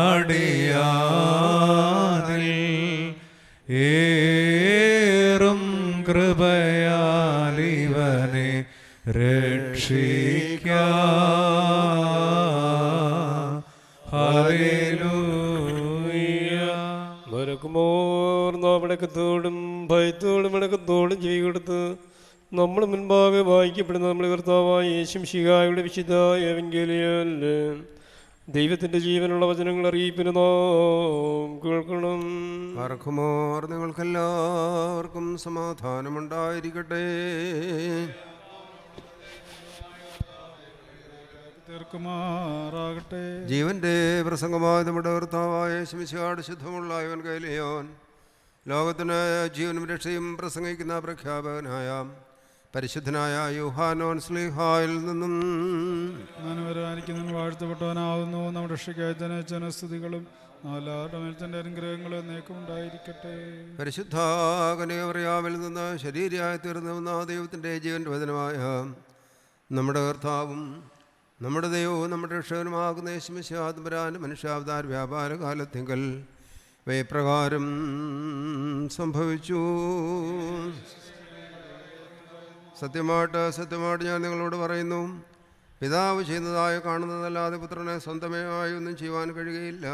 അടിയാനിൽ ഏറും കൃപയാലിവനെ രക്ഷിക്ക. നാമടക്കത്തോടും ഭയത്തോടും അടക്കത്തോടും ചെവി കൊടുത്ത് നമ്മൾ മുൻപാകെ വായിക്കപ്പെടുന്ന നമ്മുടെ കർത്താവായ യേശുമിശിഹായുടെ വിശുദ്ധ എവങ്കേലിയനിലെ ദൈവത്തിൻ്റെ ജീവനുള്ള വചനങ്ങൾ അറിയിപ്പിന് നാം കേൾക്കണം. ആർക്കുമോർ നിങ്ങൾക്കെല്ലാവർക്കും സമാധാനമുണ്ടായിരിക്കട്ടെ. ജീവന്റെ പ്രസംഗമായ നമ്മുടെ കർത്താവായ യേശുമിശിഹായുടെ ശുദ്ധമുള്ള എവങ്കേലിയോൻ ലോകത്തിന് ജീവനും രക്ഷയും പ്രസംഗിക്കുന്ന പ്രഖ്യാപകനായ പരിശുദ്ധനായ യോഹാനോൻ സ്ലീഹായിൽ നിന്നും വാഴ്ത്തപ്പെട്ടവനാവുന്നു. നമ്മുടെ രക്ഷയ്ക്കായി തന്നെ ജനസ്തുതികളും എല്ലാവരുടെ മേൽ തന്റെ അനുഗ്രഹങ്ങളും നേക്കുമുണ്ടായിരിക്കട്ടെ. പരിശുദ്ധ കന്യകമറിയാമിൽ നിന്ന് ശരീരമായി തീർന്നുവന്ന ദൈവത്തിൻ്റെ ജീവന്റെ വചനമായ നമ്മുടെ കർത്താവും നമ്മുടെ ദൈവവും നമ്മുടെ രക്ഷകനുമാകുന്ന യേശുമിശിഹാ തമ്പുരാന്റെ മനുഷ്യാവതാര വ്യാപാര കാലത്തിങ്കൽ വൈപ്രകാരം സംഭവിച്ചു. സത്യമായിട്ട് ഞാൻ നിങ്ങളോട് പറയുന്നു, പിതാവ് ചെയ്യുന്നതായി കാണുന്നതല്ലാതെ പുത്രനെ സ്വന്തമായി ഒന്നും ചെയ്യുവാൻ കഴിയുകയില്ല.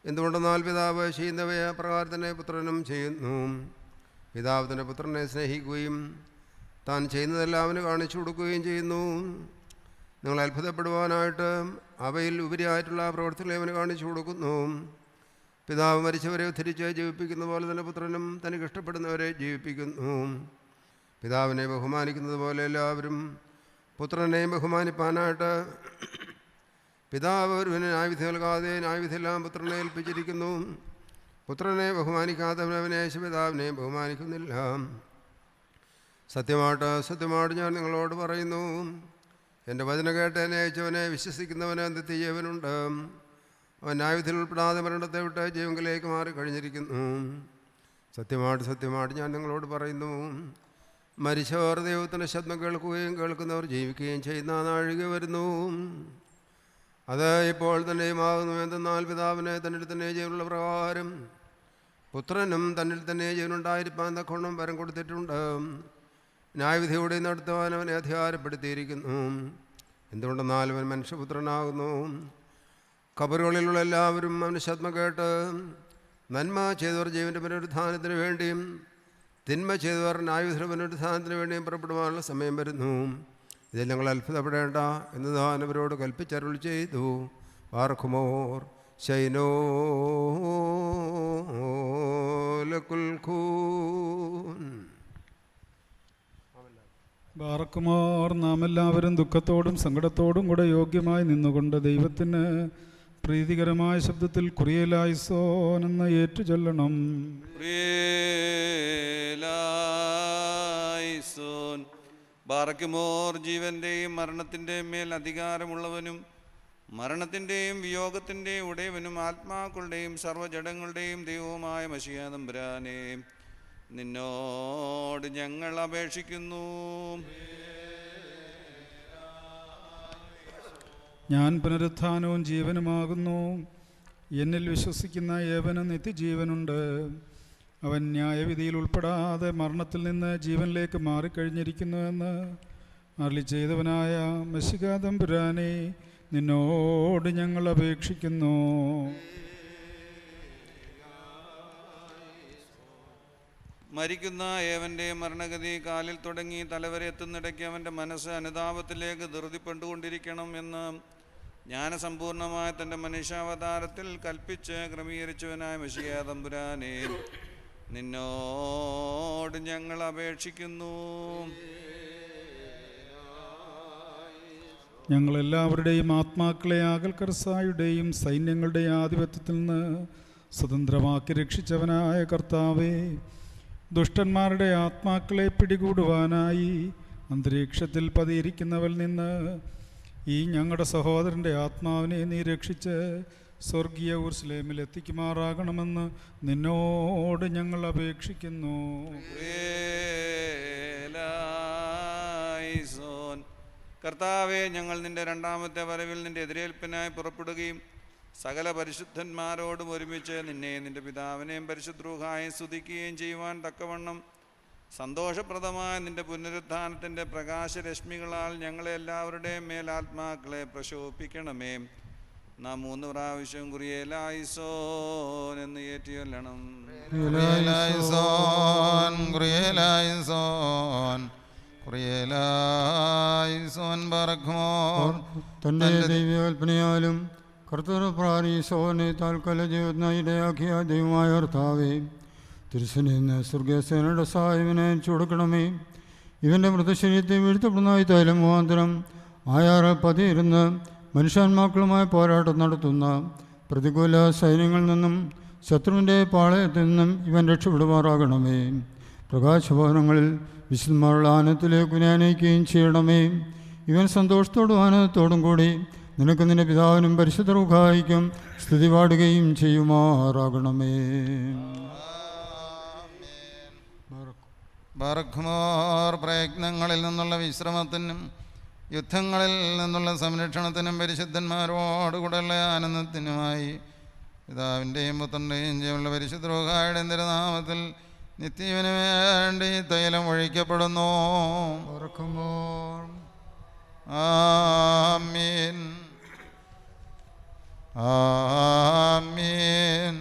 എന്തുകൊണ്ടെന്നാൽ പിതാവ് ചെയ്യുന്നവയെ പ്രകാരം തന്നെ പുത്രനും ചെയ്യുന്നു. പിതാവ് തന്നെ പുത്രനെ സ്നേഹിക്കുകയും താൻ ചെയ്യുന്നതെല്ലാം അവന് കാണിച്ചു കൊടുക്കുകയും ചെയ്യുന്നു. നിങ്ങൾ അത്ഭുതപ്പെടുവാനായിട്ട് അവയിൽ ഉപരിയായിട്ടുള്ള പ്രവൃത്തികളെ അവന് കാണിച്ചു കൊടുക്കുന്നു. പിതാവ് മരിച്ചവരെ ഉദ്ധരിച്ച് ജീവിപ്പിക്കുന്ന പോലെ തന്നെ പുത്രനും തനിക്ക് ഇഷ്ടപ്പെടുന്നവരെ ജീവിപ്പിക്കുന്നു. പിതാവിനെ ബഹുമാനിക്കുന്നത് പോലെ എല്ലാവരും പുത്രനെയും ബഹുമാനിപ്പാനായിട്ട് പിതാവ് ഒരുവന് ന്യായവിധി നൽകാതെ ന്യായവിധിയെല്ലാം പുത്രനെ ഏൽപ്പിച്ചിരിക്കുന്നു. പുത്രനെ ബഹുമാനിക്കാത്തവനവനെ പിതാവിനെയും ബഹുമാനിക്കുന്നില്ല. സത്യമായിട്ട് ഞാൻ നിങ്ങളോട് പറയുന്നു, എൻ്റെ വചനം കേട്ട് എന്നെ അയച്ചവനെ വിശ്വസിക്കുന്നവന് നിത്യജീവനുണ്ട്. അവൻ ന്യായവിധിയിൽ ഉൾപ്പെടാതെ മരണത്തെ വിട്ട് ജീവങ്കിലേക്ക് മാറി കഴിഞ്ഞിരിക്കുന്നു. സത്യമായിട്ട് ഞാൻ നിങ്ങളോട് പറയുന്നു, മരിച്ചവർ ദൈവത്തിൻ്റെ ശബ്ദം കേൾക്കുകയും കേൾക്കുന്നവർ ജീവിക്കുകയും ചെയ്യുന്ന നാഴിക വരുന്നു. അത് ഇപ്പോൾ തന്നെയുമാകുന്നു. എന്തെന്നാൽ പിതാവിനെ തന്നിൽ തന്നെ ജീവനുള്ള പ്രകാരം പുത്രനും തന്നിൽ തന്നെ ജീവനുണ്ടായിരിക്കാൻ തക്കവണ്ണം വരം കൊടുത്തിട്ടുണ്ട്. ന്യായവിധിയോടെ നടത്തുവാൻ അവനെ അധികാരപ്പെടുത്തിയിരിക്കുന്നു. എന്തുകൊണ്ടെന്നാൽ അവൻ മനുഷ്യപുത്രനാകുന്നു. ഖബറുകളിലുള്ള എല്ലാവരും അവന് ശത്മ കേട്ട് നന്മ ചെയ്തവർ ജീവൻ്റെ പുനരുത്ഥാനത്തിന് വേണ്ടിയും തിന്മ ചെയ്തവർ ന്യായവിധിയുടെ പുനരുത്ഥാനത്തിന് വേണ്ടിയും പുറപ്പെടുവാനുള്ള സമയം വരുന്നു. ഇതിൽ ഞങ്ങൾ അത്ഭുതപ്പെടേണ്ട എന്ന് താൻ അവരോട് കൽപ്പിച്ചരുൾ ചെയ്തു. വാർഖുമോർ ശൈനോ ലകുൽഖൂൻ. ബാറക്കുമാർ നാം എല്ലാവരും ദുഃഖത്തോടും സങ്കടത്തോടും കൂടെ യോഗ്യമായി നിന്നുകൊണ്ട് ദൈവത്തിന് പ്രീതികരമായ ശബ്ദത്തിൽ കുറിയലായിസോൻ എന്ന് ഏറ്റുചൊല്ലണം. ബാറക്കുമോർ ജീവന്റെയും മരണത്തിൻ്റെയും മേൽ അധികാരമുള്ളവനും മരണത്തിൻ്റെയും വിയോഗത്തിൻ്റെയും ഉടയവനും ആത്മാക്കളുടെയും സർവ്വജടങ്ങളുടെയും ദൈവവുമായ മശിഹാ തമ്പുരാനെ, നിന്നോട് ഞങ്ങൾ അപേക്ഷിക്കുന്നു. ഞാൻ പുനരുത്ഥാനവും ജീവനുമാകുന്നു. എന്നിൽ വിശ്വസിക്കുന്ന ഏവന് നിത്യജീവനുണ്ട്. അവൻ ന്യായവിധിയിൽ ഉൾപ്പെടാതെ മരണത്തിൽ നിന്ന് ജീവനിലേക്ക് മാറിക്കഴിഞ്ഞിരിക്കുന്നുവെന്ന് അരുളി ചെയ്തവനായ മശിഹാ തമ്പുരാനെ, നിന്നോട് ഞങ്ങൾ അപേക്ഷിക്കുന്നു. മരിക്കുന്ന ഏവൻ്റെ മരണഗതി കാലിൽ തുടങ്ങി തലവരെ എത്തുന്നിടയ്ക്ക് അവൻ്റെ മനസ്സ് അനുതാപത്തിലേക്ക് ധൃതിപ്പെട്ടുകൊണ്ടിരിക്കണം എന്ന് ജ്ഞാനസമ്പൂർണമായ തൻ്റെ മനുഷ്യാവതാരത്തിൽ കൽപ്പിച്ച് ക്രമീകരിച്ചവനായ മശിഹാ തമ്പുരാനെ, നിന്നോട് ഞങ്ങൾ അപേക്ഷിക്കുന്നു. ഞങ്ങളെല്ലാവരുടെയും ആത്മാക്കളെ ആകൽക്കർസായുടെയും സൈന്യങ്ങളുടെയും ആധിപത്യത്തിൽ നിന്ന് സ്വതന്ത്രമാക്കി രക്ഷിച്ചവനായ കർത്താവേ, ദുഷ്ടന്മാരുടെ ആത്മാക്കളെ പിടികൂടുവാനായി അന്തരീക്ഷത്തിൽ പതിയിരിക്കുന്നവരിൽ നിന്ന് ഈ ഞങ്ങളുടെ സഹോദരൻ്റെ ആത്മാവിനെ നീ രക്ഷിച്ച് സ്വർഗീയ യെരൂശലേമിൽ എത്തിക്കുമാറാകണമെന്ന് നിന്നോട് ഞങ്ങൾ അപേക്ഷിക്കുന്നു. കർത്താവെ, ഞങ്ങൾ നിന്റെ രണ്ടാമത്തെ വരവിൽ നിന്റെ എതിരേൽപ്പിനായി പുറപ്പെടുകയും സകല പരിശുദ്ധന്മാരോടും ഒരുമിച്ച് നിന്നെയും നിന്റെ പിതാവിനെയും പരിശുദ്ധരൂഹായും സ്തുതിക്കുകയും ചെയ്യുവാൻ തക്കവണ്ണം സന്തോഷപ്രദമായ നിന്റെ പുനരുത്ഥാനത്തിൻ്റെ പ്രകാശരശ്മികളാൽ ഞങ്ങളെ എല്ലാവരുടെയും മേലാത്മാക്കളെ പ്രശോഭിക്കണമേ. നാം 3 പ്രാവശ്യം കുറിയേലായിസോൻ എന്ന് ഏറ്റുചൊല്ലണം. തൻ്റെ ദൈവകൽപ്പനയാലും കർത്തൃപ്രാരീസോനെ താൽക്കാല ജീവിതത്തിനായി ഇടയാക്കിയ ദൈവമായ കർത്താവേ, തിരുസനിൽ നിന്ന് സ്വർഗസേനയുടെ സഹായവിനെ ചുടുക്കണമേ. ഇവൻ്റെ മൃതശരീരത്തെ വീഴ്ത്തപ്പെടുന്നതായി തൈലം മുഖാന്തരം ആയാറ് പതിയിരുന്ന് മനുഷ്യാത്മാക്കളുമായി പോരാട്ടം നടത്തുന്ന പ്രതികൂല സൈന്യങ്ങളിൽ നിന്നും ശത്രുവിൻ്റെ പാളയത്തിൽ നിന്നും ഇവൻ രക്ഷപ്പെടുമാറാകണമേ. പ്രകാശഭവനങ്ങളിൽ വിശുദ്ധന്മാരുടെ ആനന്ദത്തിലേക്ക് ജ്ഞാനിക്കുകയും ചെയ്യണമേ. ഇവൻ സന്തോഷത്തോടും ആനന്ദത്തോടും കൂടി നിനക്ക് നിന്റെ പിതാവിനും പരിശുദ്ധ റൂഹായിക്കും സ്തുതി പാടുകയും ചെയ്യുമാറാകണമേ. ബർഖ്മോർ പ്രയത്നങ്ങളിൽ നിന്നുള്ള വിശ്രമത്തിനും യുദ്ധങ്ങളിൽ നിന്നുള്ള സംരക്ഷണത്തിനും പരിശുദ്ധന്മാരോടുകൂടെയുള്ള ആനന്ദത്തിനുമായി പിതാവിൻ്റെയും പുത്രൻ്റെയും ജീവനുള്ള പരിശുദ്ധ റൂഹായുടെ തിരുനാമത്തിൽ നിത്യവന് വേണ്ടി തൈലം ഒഴിക്കപ്പെടുന്നു. ആമീൻ ആമീൻ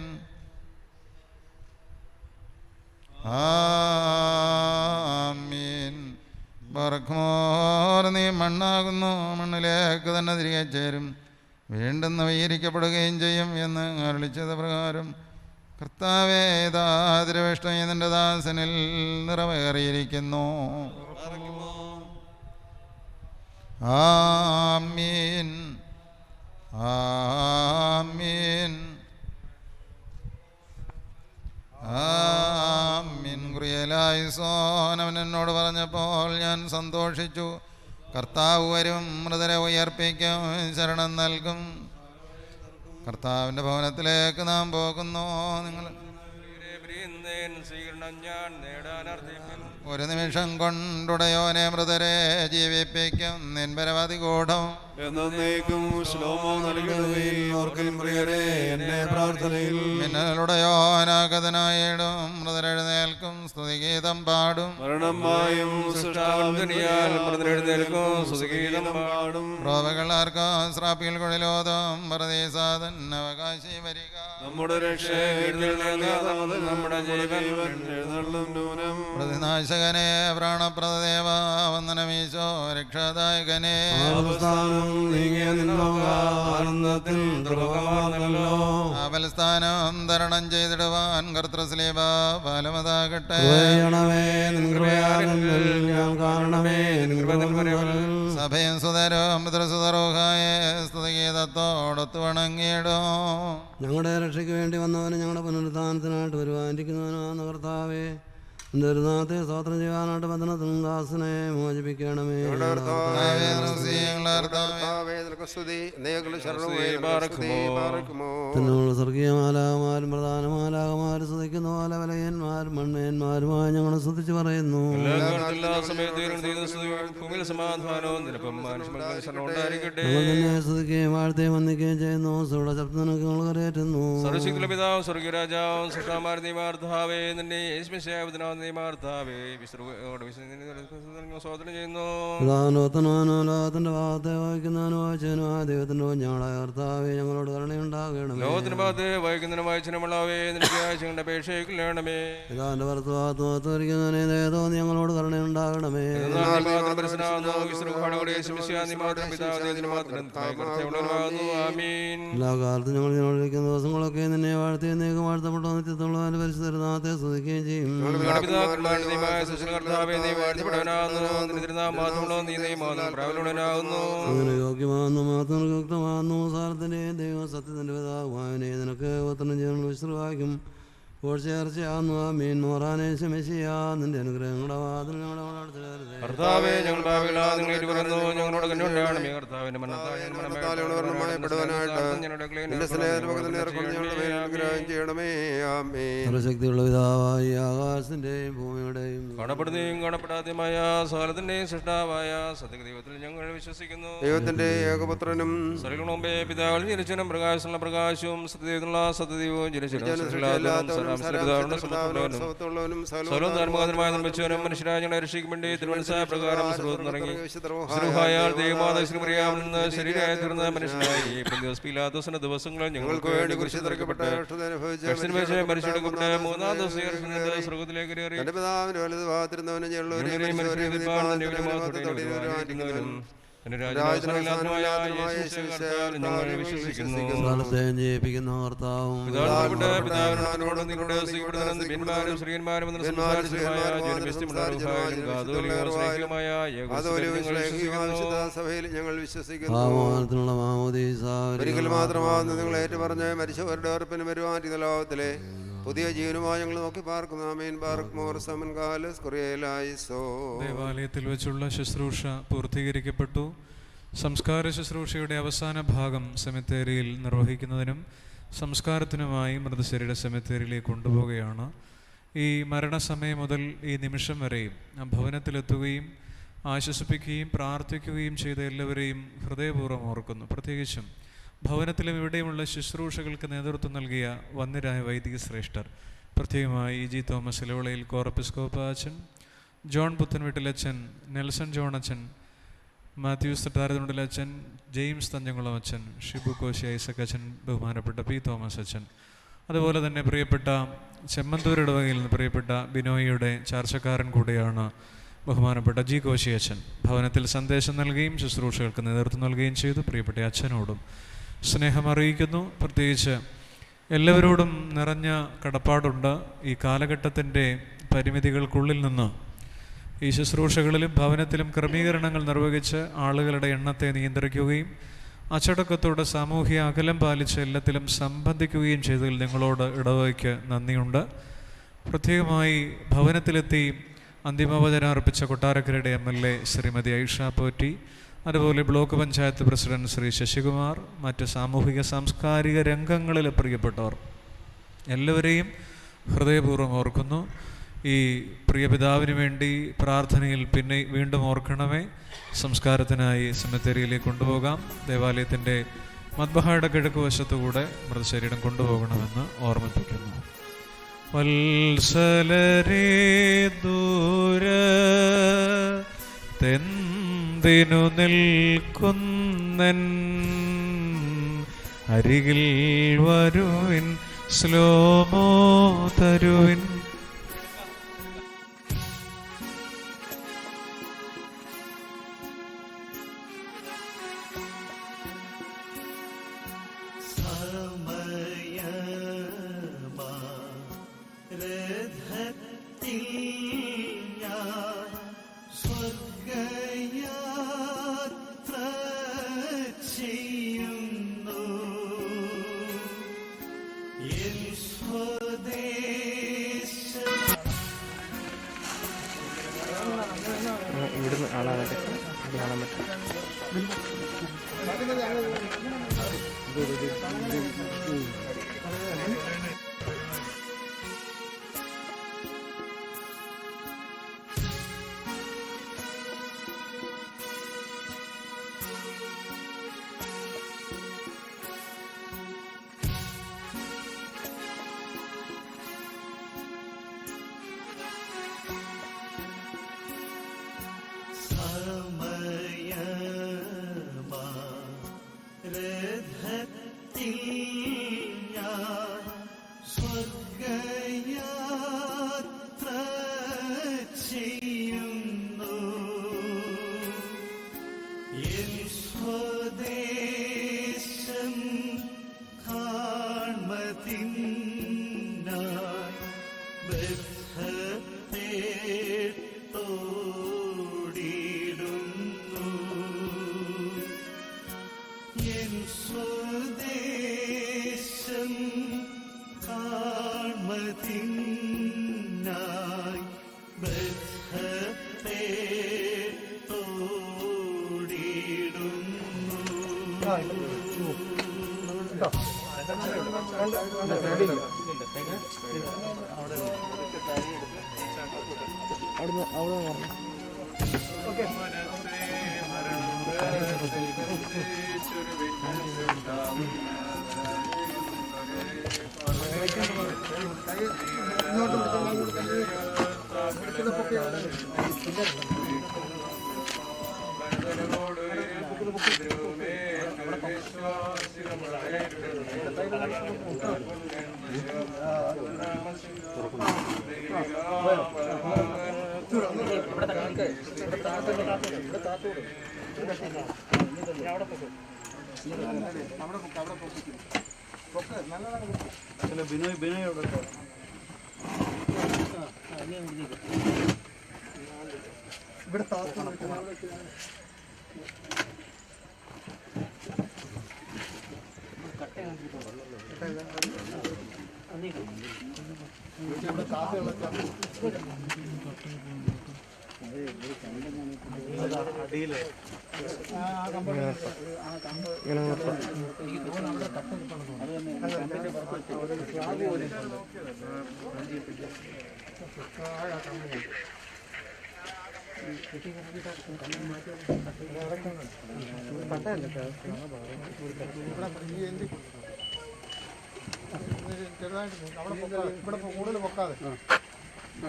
ആമീൻ. ബർഖ്മോർ, നീ മണ്ണാകുന്നു, മണ്ണിലേക്ക് തന്നെ തിരികെ ചേരും, വീണ്ടും നവീകരിക്കപ്പെടുകയും ചെയ്യും എന്ന് അരുളിച്ചത് പ്രകാരം കർത്താവേ, ദാതിരവിഷ്ണു നിന്റെ ദാസനിൽ നിറവേറിയിരിക്കുന്നു. ആമീൻ ആമീൻ ആമീൻ. കുറിയലായിസോൻ, അവൻ എന്നോട് പറഞ്ഞപ്പോൾ ഞാൻ സന്തോഷിച്ചു. കർത്താവ് വരും, മൃതരെ ഉയർപ്പിക്കും, ശരണം നൽകും. കർത്താവിൻ്റെ ഭവനത്തിലേക്ക് നാം പോകുന്നു. നിങ്ങൾ ഒരു നിമിഷം കൊണ്ടുടയോനെ മൃതരെ ജീവിപ്പിക്കും. നിൻപരവധി കൂടം എന്നേക്കും ശ്ലോമോ നൽകണമേ. ഓർക്കൻ പ്രിയരെ എന്നെ പ്രാർത്ഥനയിൽ മിന്നലുടയോനാഗതനായിടും മൃതരെഴുന്നേൽക്കും സ്തുതിഗീതം പാടും. മരണമായും മൃതരെഴുന്നേൽക്കും സ്തുതിഗീതം പാടും. പ്രോവകളാർക്കും ശ്രാപ്പിൽ കുഴലോതും പരദേശാതൻ അവകാശി വരിക. നമ്മുടെ രക്ഷ നമ്മുടെ ജീവൻ എഴുന്നള്ളും നൂനം. പ്രതിനാശകനെ പ്രാണപ്രദേവ വന്ദനമീശോ രക്ഷാദായകനെ. ആപൽസ്ഥാനം തരണം ചെയ്തിടുവാൻ കർത്തൃസ്ലീബ ഫലമതാകട്ടെ. സഭയും സുതരും പിതൃസുതരോഹായ സ്തുതിഗീതത്തോടൊത്തു വണങ്ങിയിടും. ഞങ്ങളുടെ രക്ഷയ്ക്ക് വേണ്ടി വന്നവനും ഞങ്ങളുടെ പുനരുദ്ധാനത്തിനായിട്ട് വരുവാനിരിക്കുന്നവനാണ് കർത്താവേ. ദുരിതാത്തെ സ്തോത്രം ചെയ്യാനായിട്ട് ബന്ധനത്തിനും ദാസനെ മോചിപ്പിക്കണമേ. തന്നുള്ള സ്വർഗീയ മാലാകമാരും പ്രധാന മാലാകമാരും സ്തുതിക്കുന്ന പോലെ വലയന്മാരും മണ്ണയന്മാരുമായി ഞങ്ങൾ സ്തുതിച്ച് പറയുന്നു. ഞങ്ങൾ തന്നെ സ്തുതിക്കുകയും വാഴ്ത്തുകയും വന്ദിക്കുകയും ചെയ്യുന്നു. സുയുടെ ശബ്ദനക്ക് ഞങ്ങൾ കരയേറ്റുന്നു. ലോകത്തിന്റെ ഭാഗത്തെ വഹിക്കുന്നതിനും വായിച്ചതിനും ആ ദൈവത്തിന്റെ ഞങ്ങളായ കർത്താവേ ഞങ്ങളോട് കരുണയുണ്ടാകണമേ. പിതാവിന്റെ ഭർത്താത്മാത്വരിക്കുന്നതിനെ ദയതോന്നി ഞങ്ങളോട് കരുണയുണ്ടാകണമേ. എല്ലാ കാലത്തും ഞങ്ങൾ ഞങ്ങളിരിക്കുന്ന ദിവസങ്ങളൊക്കെ നിന്നെ വാഴ്ത്തി എന്നേക്കും വാഴ്ത്തപ്പെട്ട നിത്യത്തുള്ള പരിശുദ്ധനാഥത്തെ സ്തുതിക്കുകയും ചെയ്യും. അങ്ങനെ യോഗ്യമാകുന്നു മാത്രം യുക്തമാകുന്നു സാരത്തിന്റെ ദൈവം സത്യത്തിന്റെ പിതാവായനെ നിനക്ക് ഉത്തരം ചെയ്യാൻ വിശ്രവാക്കും ചേർച്ചയാകുന്നു. മീൻ മോറാനേശ മെസ്സിയ നിന്റെ അനുഗ്രഹങ്ങളുടെ വാതിൽ ശക്തിയുള്ള പിതാവായി ആകാശത്തിന്റെയും ഭൂമിയുടെയും കാണപ്പെടുന്നതും കാണപ്പെടാതെയുമായ സകലത്തിന്റെയും സൃഷ്ടാവായ സത്യദൈവത്തിൽ ഞങ്ങൾ വിശ്വസിക്കുന്നു. ദൈവത്തിന്റെ ഏകപുത്രനും മുമ്പേ പിതാവിൽ ജനിച്ചനും പ്രകാശമുള്ള പ്രകാശവും സത്യദൈവത്തിലുള്ള സത്യദൈവവും ജനിച്ചനും നിർമ്മിച്ചവനും മനുഷ്യരായ ഞങ്ങളെ രക്ഷിക്കും വേണ്ടി തിരുവനന്തപുര പ്രകാരം ഇറങ്ങി ദൈവമാതാശ്രീമറിയാമിൽ നിന്ന് ശരീരമായി തീർന്ന മനുഷ്യനായി പീലാത്തോസിന്റെ ദിവസങ്ങൾ ഞങ്ങൾക്ക് വേണ്ടി കുരിശിറക്കപ്പെട്ട് മരിച്ചെടുക്കപ്പെട്ട് മൂന്നാം ദിവസം സ്വർഗത്തിലേക്ക് സഭയിൽ ഞങ്ങൾ വിശ്വസിക്കുന്നു. ഒരിക്കൽ മാത്രമാകുന്നു നിങ്ങൾ ഏറ്റുപറഞ്ഞ് മരിച്ചവരുടെ ഉറപ്പിന് വരുവാൻ ലോകത്തിലെ പുതിയ ജീവനുമായി ഞങ്ങൾ നോക്കി പാർക്കുന്നു. ആമേൻ. ബാറക്മോർ സമൻ കാലസ് കുറിയലായിസോ. ദേവാലയത്തിൽ വെച്ചുള്ള ശുശ്രൂഷ പൂർത്തീകരിക്കപ്പെട്ടു. സംസ്കാര ശുശ്രൂഷയുടെ അവസാന ഭാഗം സെമിത്തേരിയിൽ നിർവഹിക്കുന്നതിനും സംസ്കാരത്തിനുമായി മൃതശരീര സെമിത്തേരിയിലേക്ക് കൊണ്ടുപോവുകയാണ്. ഈ മരണസമയം മുതൽ ഈ നിമിഷം വരെയും ആ ഭവനത്തിലെത്തുകയും ആശ്വസിപ്പിക്കുകയും പ്രാർത്ഥിക്കുകയും ചെയ്ത എല്ലാവരെയും ഹൃദയപൂർവ്വം ഓർക്കുന്നു. പ്രത്യേകിച്ചും ഭവനത്തിലും ഇവിടെയുമുള്ള ശുശ്രൂഷകൾക്ക് നേതൃത്വം നൽകിയ വന്ദ്യരായ വൈദിക ശ്രേഷ്ഠർ, പ്രത്യേകമായി ഇ ജി തോമസ് ഇലവളയിൽ കോറപ്പിസ്കോപ്പ അച്ഛൻ, ജോൺ പുത്തൻവീട്ടിലച്ഛൻ, നെൽസൺ ജോൺ അച്ഛൻ, മാത്യൂസ് തട്ടാരത്തിനുണ്ടിലച്ഛൻ, ജെയിംസ് തഞ്ചംകുളം അച്ഛൻ, ഷിബു കോശി ഐസക് അച്ഛൻ, ബഹുമാനപ്പെട്ട പി തോമസ് അച്ഛൻ, അതുപോലെ തന്നെ പ്രിയപ്പെട്ട ചെമ്മന്തൂർ ഇടവകയിൽ നിന്ന് പ്രിയപ്പെട്ട ബിനോയിയുടെ ചാർച്ചക്കാരൻ കൂടെയാണ് ബഹുമാനപ്പെട്ട ജി കോശി അച്ഛൻ. ഭവനത്തിൽ സന്ദേശം നൽകുകയും ശുശ്രൂഷകൾക്ക് നേതൃത്വം നൽകുകയും ചെയ്തു. പ്രിയപ്പെട്ട അച്ഛനോടും സ്നേഹം അറിയിക്കുന്നു. പ്രത്യേകിച്ച് എല്ലാവരോടും നിറഞ്ഞ കടപ്പാടുണ്ട്. ഈ കാലഘട്ടത്തിൻ്റെ പരിമിതികൾക്കുള്ളിൽ നിന്ന് ഈ ശുശ്രൂഷകളിലും ഭവനത്തിലും ക്രമീകരണങ്ങൾ നിർവഹിച്ച് ആളുകളുടെ എണ്ണത്തെ നിയന്ത്രിക്കുകയും അച്ചടക്കത്തോടെ സാമൂഹിക അകലം പാലിച്ച് എല്ലാത്തിലും സംബന്ധിക്കുകയും ചെയ്തതിൽ നിങ്ങളോട് ഇടവകയ്ക്ക് നന്ദിയുണ്ട്. പ്രത്യേകമായി ഭവനത്തിലെത്തി അന്തിമവചനം അർപ്പിച്ച കൊട്ടാരക്കരയുടെ MLA ശ്രീമതി ഐഷ പോറ്റി, അതുപോലെ ബ്ലോക്ക് പഞ്ചായത്ത് പ്രസിഡന്റ് ശ്രീ ശശികുമാർ, മറ്റ് സാമൂഹിക സാംസ്കാരിക രംഗങ്ങളിലെ പ്രിയപ്പെട്ടവർ എല്ലാവരെയും ഹൃദയപൂർവ്വം ഓർക്കുന്നു. ഈ പ്രിയ പിതാവിന് വേണ്ടി പ്രാർത്ഥനയിൽ പിന്നെ വീണ്ടും ഓർക്കണമേ. സംസ്കാരത്തിനായി സെമിത്തേരിയിലേക്ക് കൊണ്ടുപോകാം. ദേവാലയത്തിൻ്റെ മദ്ബഹായുടെ കിഴക്ക് വശത്തുകൂടെ മൃതശരീരം കൊണ്ടുപോകണമെന്ന് ഓർമ്മിപ്പിക്കുന്നു. വത്സലരേ ദൂരത്തെന്തിനു നിൽക്കുന്നൻ, അരികിൽ വരുവിൻ, സ്ലോമോ തരുവിൻ. ഇവിടുന്ന് ആളാകട്ടെ കാണാൻ പറ്റും.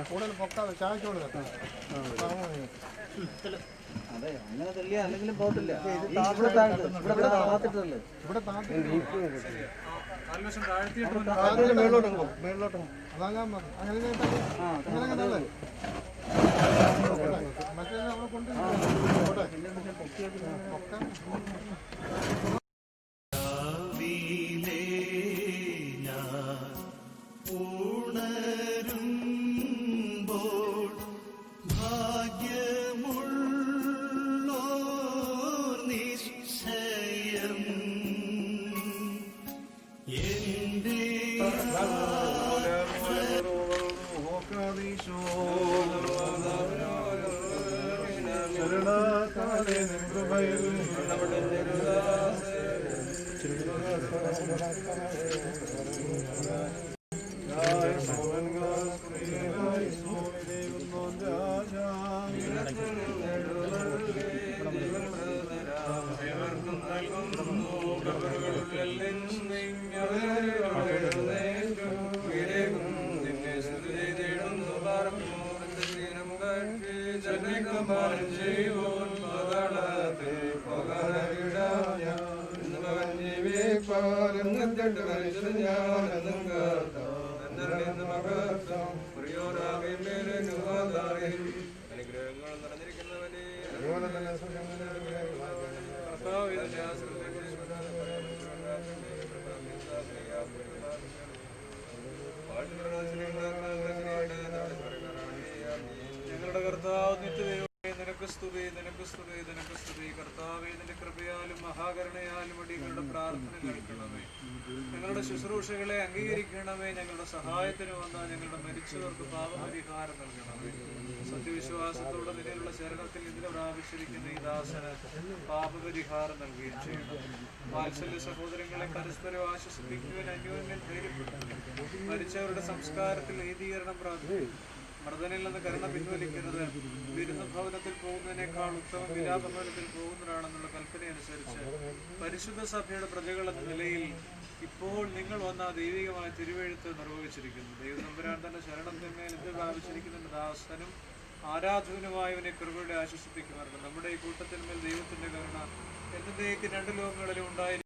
കൂടുതൽ പൊക്കാതെ ചായച്ചു കൊടുക്കാം. അതെ, അങ്ങനെ തെളിയ അല്ലെങ്കിലും പോകത്തില്ല. മേളിലോട്ട് അതാ ഞാൻ പറഞ്ഞു. അങ്ങനെ മറ്റേ അവിടെ കൊണ്ടുപോയി ബഹുമാനം ചെയ്യുവാൻ പാതാളത്തിൽ പോകാനിടാം ഞാൻ. ഇന്ന് മകൻ ജീവിപ്പാൻ എന്നിട്ട് മരിച്ചത് ഞാൻ എന്നും അനുഗ്രഹങ്ങൾ നിറഞ്ഞിരിക്കുന്നവനെ ഞങ്ങളുടെ കർത്താവ് നിത്യദൈവമേ, നിനക്ക് സ്തുതി, നിനക്ക് സ്തുതി, നിനക്ക് സ്തുതി. കർത്താവേ, നിന്റെ കൃപയാലും മഹാകരുണയാലും അടിയങ്ങളുടെ പ്രാർത്ഥന കേൾക്കണമേ. ഞങ്ങളുടെ ശുശ്രൂഷകളെ അംഗീകരിക്കണമേ. ഞങ്ങളുടെ സഹായത്തിന് വന്ന ഞങ്ങളുടെ മരിച്ചവർക്ക് പാപപരിഹാരം നൽകണമേ. സത്യവിശ്വാസത്തോടെ നിലയിലുള്ള ശരണത്തിൽ ഇന്നലെ പ്രാപിച്ചിരിക്കുന്ന ഈ ദാസന് പാപപരിഹാരം നൽകുകയും ചെയ്യണം. വാത്സല്യ സഹോദരങ്ങളെ പരസ്പരം ആശ്വസിപ്പിക്കുവാൻ അന്യോന്യം ധൈര്യപ്പെടുത്തുന്നു. മരിച്ചവരുടെ സംസ്കാരത്തിൽ നീതീകരണം പ്രാപിക്കും. മർദ്ദനിൽ നിന്ന് കരുണ പിൻവലിക്കരുത്. വിരുന്ന ഭവനത്തിൽ പോകുന്നതിനേക്കാൾ ഉത്തമം വിലാപഭവനത്തിൽ പോകുന്നതാണെന്നുള്ള കൽപ്പനയനുസരിച്ച് പരിശുദ്ധ സഭയുടെ പ്രജകൾ എന്ന നിലയിൽ ഇപ്പോൾ നിങ്ങൾ വന്ന ദൈവികമായ തിരുവെഴുത്ത് നിർവഹിച്ചിരിക്കുന്നു. ദൈവതമ്പുരാൻ തന്റെ ശരണത്തിന്മേൽ എന്ത് പ്രാപിച്ചിരിക്കുന്ന ദാസനും ആരാധകനുമായവനെ കൃപയുടെ ആശ്വസിപ്പിക്കുമായിരുന്നു. നമ്മുടെ ഈ കൂട്ടത്തിന്മേൽ ദൈവത്തിന്റെ കരുണ എന്നതേക്ക് രണ്ട് ലോകങ്ങളിലും ഉണ്ടായിരിക്കും.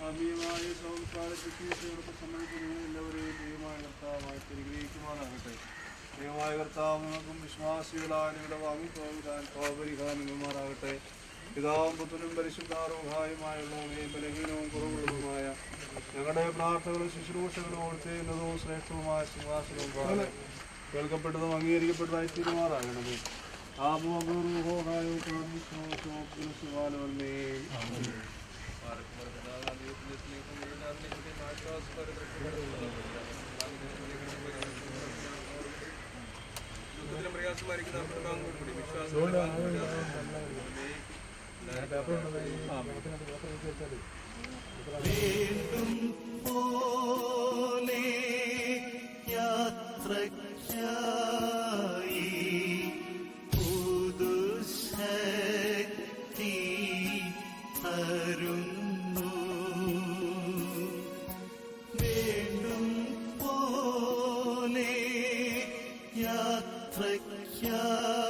ആത്മീയമായ സംസ്കാര ശുശ്രൂഷയോടൊപ്പം സംബന്ധിക്കുന്ന എല്ലാവരെയും ദൈവമായ കർത്താവായി പരിഗ്രഹിക്കുമാറാകട്ടെ. ദൈവമായ കർത്താവ് നമുക്കും വിശ്വാസികളായ നിങ്ങളുടെ വാങ്ങിപ്പോകാൻ പാപപരിഹാരങ്ങളുമാറാകട്ടെ. പിതാവും പുത്രനും പരിശുദ്ധാരോഹായുമായുള്ളവരെയും ബലഹീനവും കുറവുള്ളതുമായ ഞങ്ങളുടെ പ്രാർത്ഥനകളും ശുശ്രൂഷകളും ചെയ്യുന്നതും ശ്രേഷ്ഠവുമായ സിംഹാസനവും കേൾക്കപ്പെട്ടതും അംഗീകരിക്കപ്പെട്ടതായി തീരുമാറാകണമേ. യാത്രയ്ക്കായി